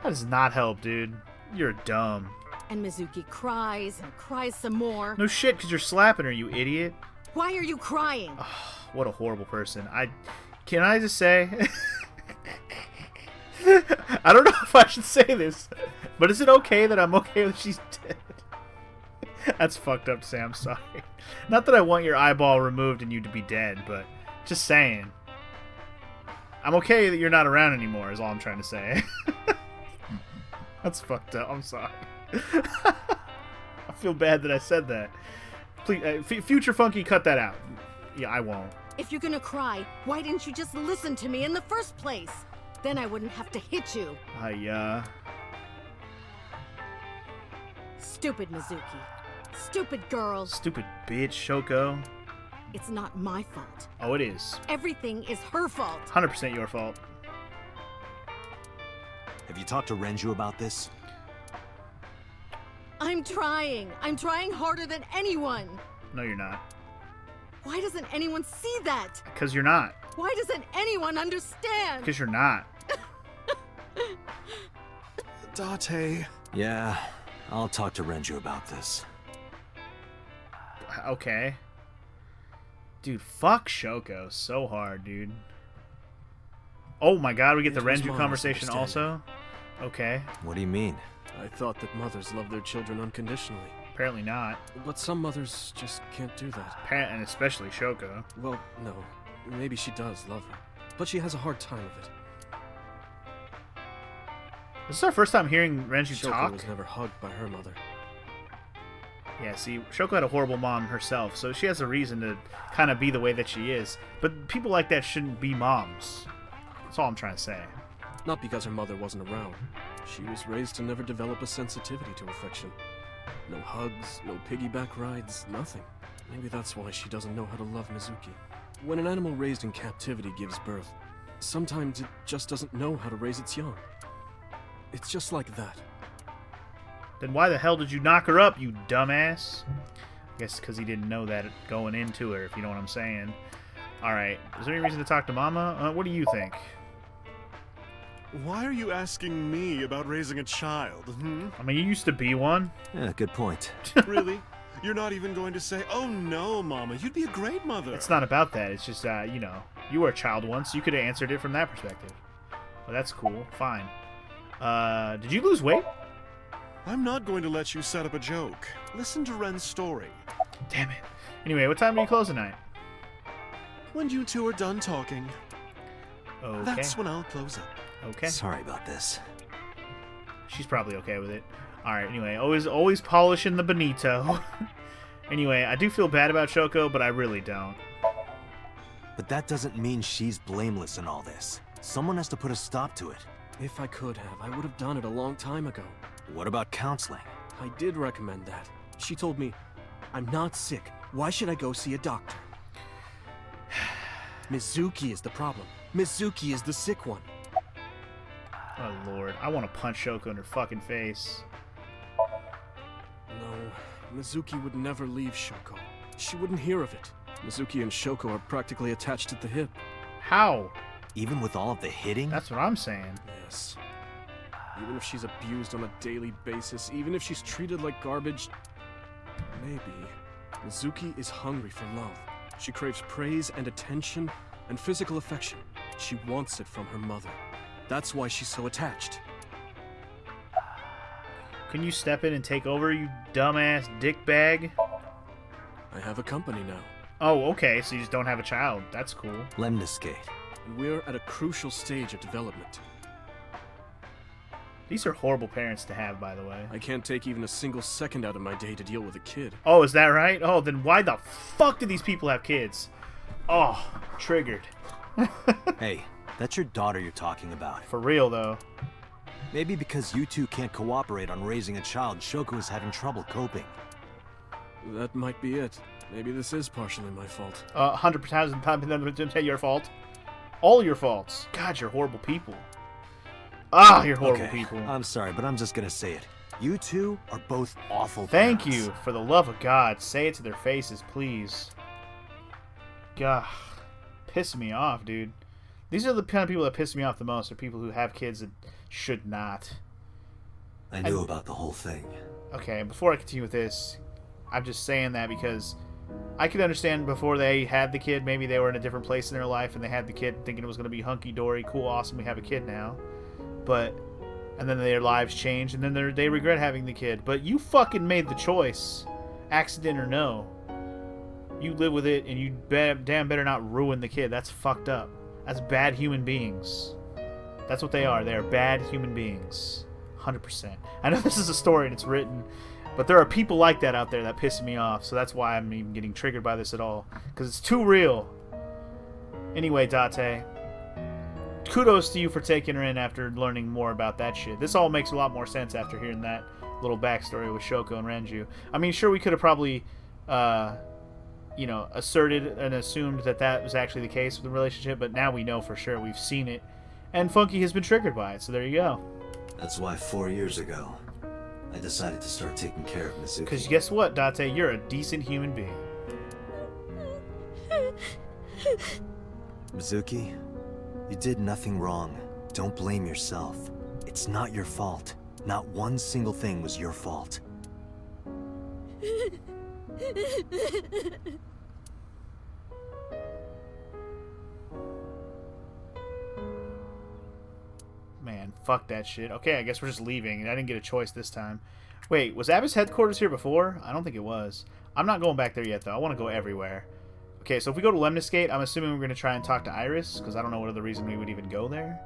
That does not help, dude. You're dumb. And Mizuki cries and cries some more. No shit, because you're slapping her, you idiot. Why are you crying? Oh, what a horrible person. Can I just say... I don't know if I should say this, but is it okay that I'm okay that she's dead? That's fucked up to say, I'm sorry. Not that I want your eyeball removed and you to be dead, but just saying. I'm okay that you're not around anymore is all I'm trying to say. That's fucked up, I'm sorry. I feel bad that I said that. Please, Future Funky, cut that out. Yeah, I won't. If you're gonna cry, why didn't you just listen to me in the first place? Then I wouldn't have to hit you. Stupid Mizuki. Stupid girl. Stupid bitch, Shoko. It's not my fault. Oh, it is. Everything is her fault. 100% your fault. Have you talked to Renju about this? I'm trying. I'm trying harder than anyone. No, you're not. Why doesn't anyone see that? Because you're not. Why doesn't anyone understand? Because you're not. Date. Yeah, I'll talk to Renju about this. Okay. Dude, fuck Shoko so hard, dude. Oh my god, we get the It was Renju Mom's conversation understanding. also? Okay. What do you mean? I thought that mothers love their children unconditionally. Apparently not. But some mothers just can't do that. And especially Shoko. Well, no. Maybe she does love her. But she has a hard time of it. This is our first time hearing Renju Shoko talk. was never hugged by her mother. Yeah, see, Shoko had a horrible mom herself, so she has a reason to kind of be the way that she is. But people like that shouldn't be moms. That's all I'm trying to say. Not because her mother wasn't around. She was raised to never develop a sensitivity to affection. No hugs, no piggyback rides, nothing. Maybe that's why she doesn't know how to love Mizuki. When an animal raised in captivity gives birth, sometimes it just doesn't know how to raise its young. It's just like that. Then why the hell did you knock her up, you dumbass? I guess because he didn't know that going into her, if you know what I'm saying. Alright, is there any reason to talk to Mama? What do you think? Why are you asking me about raising a child? I mean, you used to be one. Yeah, good point. Really? You're not even going to say, "Oh no, Mama, you'd be a great mother." It's not about that. It's just, you know, you were a child once. You could have answered it from that perspective. Well, that's cool. Fine. Did you lose weight? I'm not going to let you set up a joke. Listen to Ren's story. Damn it. Anyway, what time do you close tonight? When you two are done talking, Okay. that's when I'll close up. Okay. Sorry about this. She's probably okay with it. Alright, anyway, always polishing the bonito. Anyway, I do feel bad about Shoko, but I really don't. But that doesn't mean she's blameless in all this. Someone has to put a stop to it. If I could have, I would have done it a long time ago. What about counseling? I did recommend that. She told me, "I'm not sick. Why should I go see a doctor?" Mizuki is the problem. Mizuki is the sick one. Oh lord, I want to punch Shoko in her fucking face. No, Mizuki would never leave Shoko. She wouldn't hear of it. Mizuki and Shoko are practically attached at the hip. How? Even with all of the hitting? That's what I'm saying. Yes. Even if she's abused on a daily basis, even if she's treated like garbage, maybe Mizuki is hungry for love. She craves praise and attention and physical affection. She wants it from her mother. That's why she's so attached. Can you step in and take over, you dumbass dickbag? I have a company now, Oh, okay, so you just don't have a child. That's cool. Lemniscate. and we're at a crucial stage of development. These are horrible parents to have, by the way. I can't take even a single second out of my day to deal with a kid. Oh, is that right? Oh, then why the fuck do these people have kids? Oh, triggered. Hey, that's your daughter you're talking about. For real, though. Maybe because you two can't cooperate on raising a child, Shoko is having trouble coping. That might be it. Maybe this is partially my fault. 100% your fault. All your faults. God, you're horrible people. Ah, you're horrible Okay, people. I'm sorry, but I'm just gonna say it. You two are both awful Thank parents. you. For the love of God, say it to their faces, please. God, piss me off, dude. These are the kind of people that piss me off the most, are people who have kids that should not. I knew about the whole thing. Okay, before I continue with this, I'm just saying that because I could understand before they had the kid, maybe they were in a different place in their life and they had the kid thinking it was going to be hunky-dory, cool, awesome, we have a kid now. And then their lives change, and then they regret having the kid. But you fucking made the choice, accident or no. You live with it, and you damn better not ruin the kid. That's fucked up. That's bad human beings. That's what they are. They are bad human beings. 100%. I know this is a story and it's written, but there are people like that out there that piss me off, so that's why I'm even getting triggered by this at all. Because it's too real. Anyway, Date, kudos to you for taking her in after learning more about that shit. This all makes a lot more sense after hearing that little backstory with Shoko and Renju. I mean, sure, we could have probably, asserted and assumed that that was actually the case with the relationship, but now we know for sure. We've seen it, and Funky has been triggered by it, so there you go. That's why 4 years ago, I decided to start taking care of Mizuki. Because guess what, Date? You're a decent human being. Mizuki, you did nothing wrong. Don't blame yourself. It's not your fault. Not one single thing was your fault. Man, fuck that shit. Okay, I guess we're just leaving. I didn't get a choice this time. Wait, was Abbas headquarters here before? I don't think it was. I'm not going back there yet, though. I want to go everywhere. Okay, so if we go to Lemniscate, I'm assuming we're going to try and talk to Iris, because I don't know what other reason we would even go there.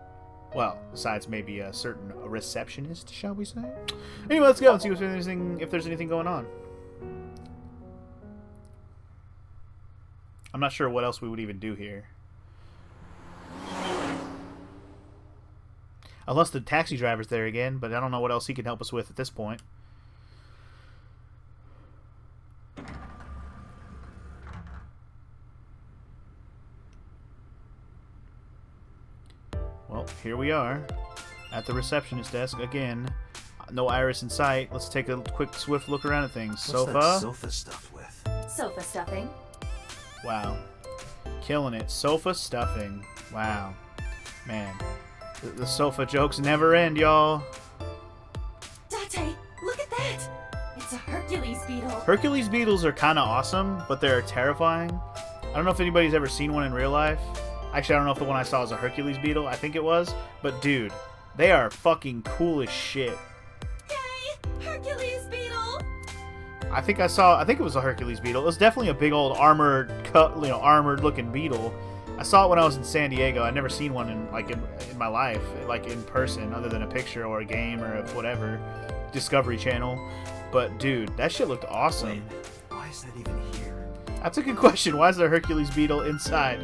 Well, besides maybe a certain receptionist, shall we say? Anyway, let's go and see if there's anything going on. I'm not sure what else we would even do here. Unless the taxi driver's there again, but I don't know what else he can help us with at this point. Well, here we are at the receptionist desk again. No Iris in sight. Let's take a quick, swift look around at things. What's Sofa. that sofa stuff with? Sofa stuffing. Wow. Killing it. Sofa stuffing. Wow. Man. The sofa jokes never end, y'all. Date, look at that! It's a Hercules beetle. Hercules beetles are kind of awesome, but they're terrifying. I don't know if anybody's ever seen one in real life. Actually, I don't know if the one I saw was a Hercules beetle. I think it was. But dude, they are fucking cool as shit. Yay! Hercules beetle! I think it was a Hercules beetle. It was definitely a big old armored looking beetle. I saw it when I was in San Diego. I'd never seen one in my life, like in person, other than a picture or a game or whatever, Discovery Channel. But dude, that shit looked awesome. Wait, why is that even here? That's a good question. Why is there a Hercules beetle inside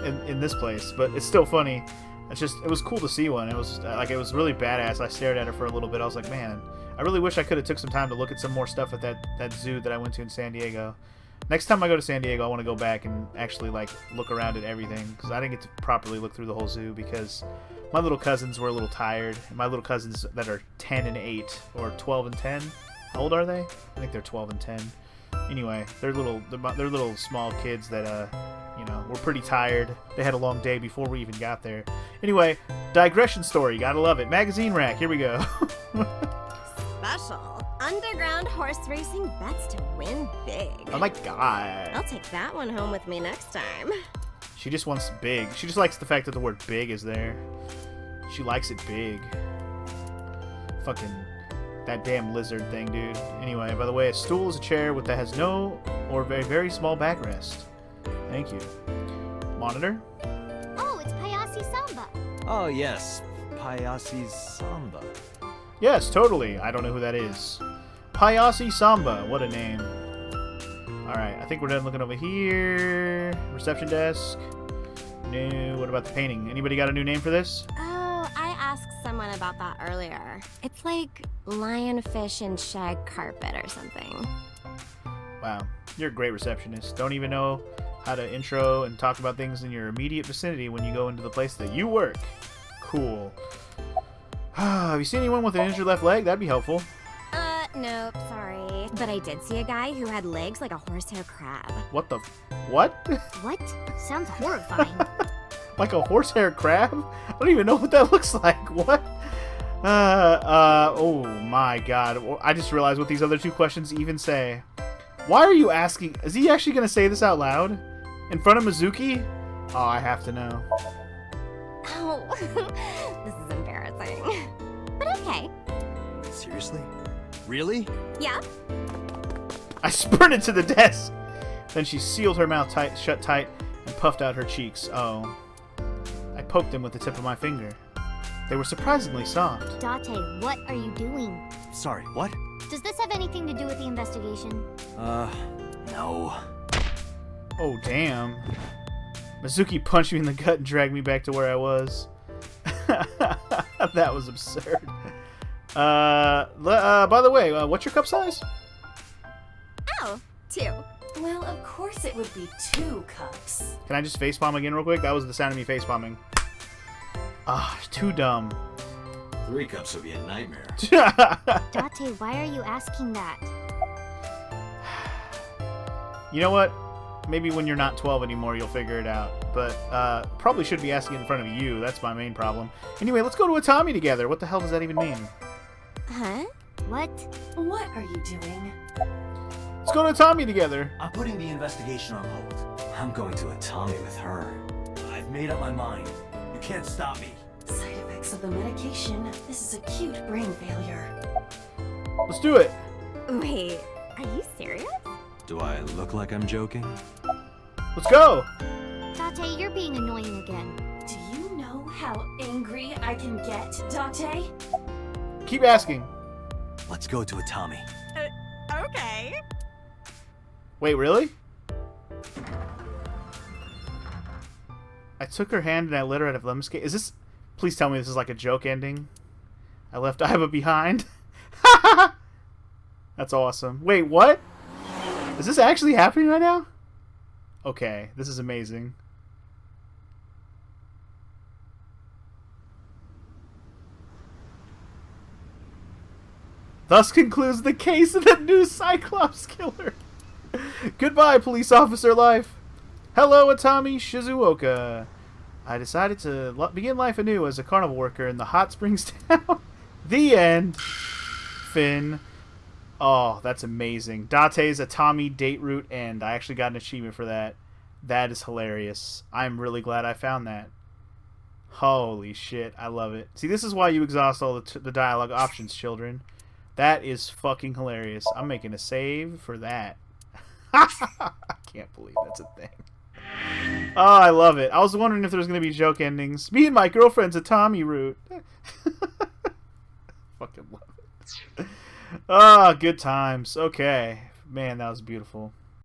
in this place? But it's still funny. It was cool to see one. It was really badass. I stared at it for a little bit. I was like, man, I really wish I could have took some time to look at some more stuff at that zoo that I went to in San Diego. Next time I go to San Diego, I want to go back and actually look around at everything, because I didn't get to properly look through the whole zoo because my little cousins were a little tired. And my little cousins that are 10 and 8 or 12 and 10. How old are they? I think they're 12 and 10. Anyway, they're little small kids that were pretty tired. They had a long day before we even got there. Anyway, digression story. Gotta love it. Magazine rack. Here we go. Special. Underground horse racing bets to win big. Oh my god. I'll take that one home with me next time. She just wants big. She just likes the fact that the word big is there. She likes it big. Fucking that damn lizard thing, dude. Anyway, by the way, a stool is a chair that has no or very, very small backrest. Thank you. Monitor? Oh, it's Payasi Samba. Oh yes, Payasi Samba. Yes, totally. I don't know who that is. Payasi Samba. What a name. Alright, I think we're done looking over here. Reception desk. No, what about the painting? Anybody got a new name for this? Oh, I asked someone about that earlier. It's like lionfish and shag carpet or something. Wow, you're a great receptionist. Don't even know how to intro and talk about things in your immediate vicinity when you go into the place that you work. Cool. Have you seen anyone with an injured left leg? That'd be helpful. Nope, sorry. But I did see a guy who had legs like a horsehair crab. What the? What? What? Sounds horrifying. Like a horsehair crab? I don't even know what that looks like. What? Oh my god. I just realized what these other two questions even say. Why are you asking? Is he actually going to say this out loud? In front of Mizuki? Oh, I have to know. Oh, this is embarrassing. But okay. Seriously? Really? Yeah? I sprinted to the desk. Then she sealed her mouth shut tight and puffed out her cheeks. Oh. I poked them with the tip of my finger. They were surprisingly soft. Date, what are you doing? Sorry, what? Does this have anything to do with the investigation? No. Oh, damn. Mizuki punched me in the gut and dragged me back to where I was. That was absurd. By the way, what's your cup size? Oh, 2. Well, of course it would be 2 cups. Can I just facepalm again real quick? That was the sound of me facepalming. Ah, too dumb. 3 cups would be a nightmare. Date, why are you asking that? You know what? Maybe when you're not 12 anymore, you'll figure it out. But probably should be asking in front of you. That's my main problem. Anyway, let's go to Atami together. What the hell does that even mean? Huh? What? What are you doing? Let's go to Atami together. I'm putting the investigation on hold. I'm going to Atami with her. I've made up my mind. You can't stop me. Side effects of the medication. This is acute brain failure. Let's do it. Wait, are you serious? Do I look like I'm joking? Let's go. Date, you're being annoying again. Do you know how angry I can get, Date? Keep asking. Let's go to Atami. Okay. Wait, really? I took her hand and I let her out of Lemscape. Is this... Please tell me this is like a joke ending. I left Iva behind. That's awesome. Wait, what? Is this actually happening right now? Okay, this is amazing. Thus concludes the case of the new Cyclops killer. Goodbye, police officer life. Hello, Atami Shizuoka. I decided to begin life anew as a carnival worker in the hot springs town. The end. Finn. Oh, that's amazing. Date's Atami date route end. I actually got an achievement for that. That is hilarious. I'm really glad I found that. Holy shit, I love it. See, this is why you exhaust all the dialogue options, children. That is fucking hilarious. I'm making a save for that. I can't believe that's a thing. Oh, I love it. I was wondering if there was going to be joke endings. Me and my girlfriend's Atami route. Fucking love it. Ah, good times. Okay. Man, that was beautiful.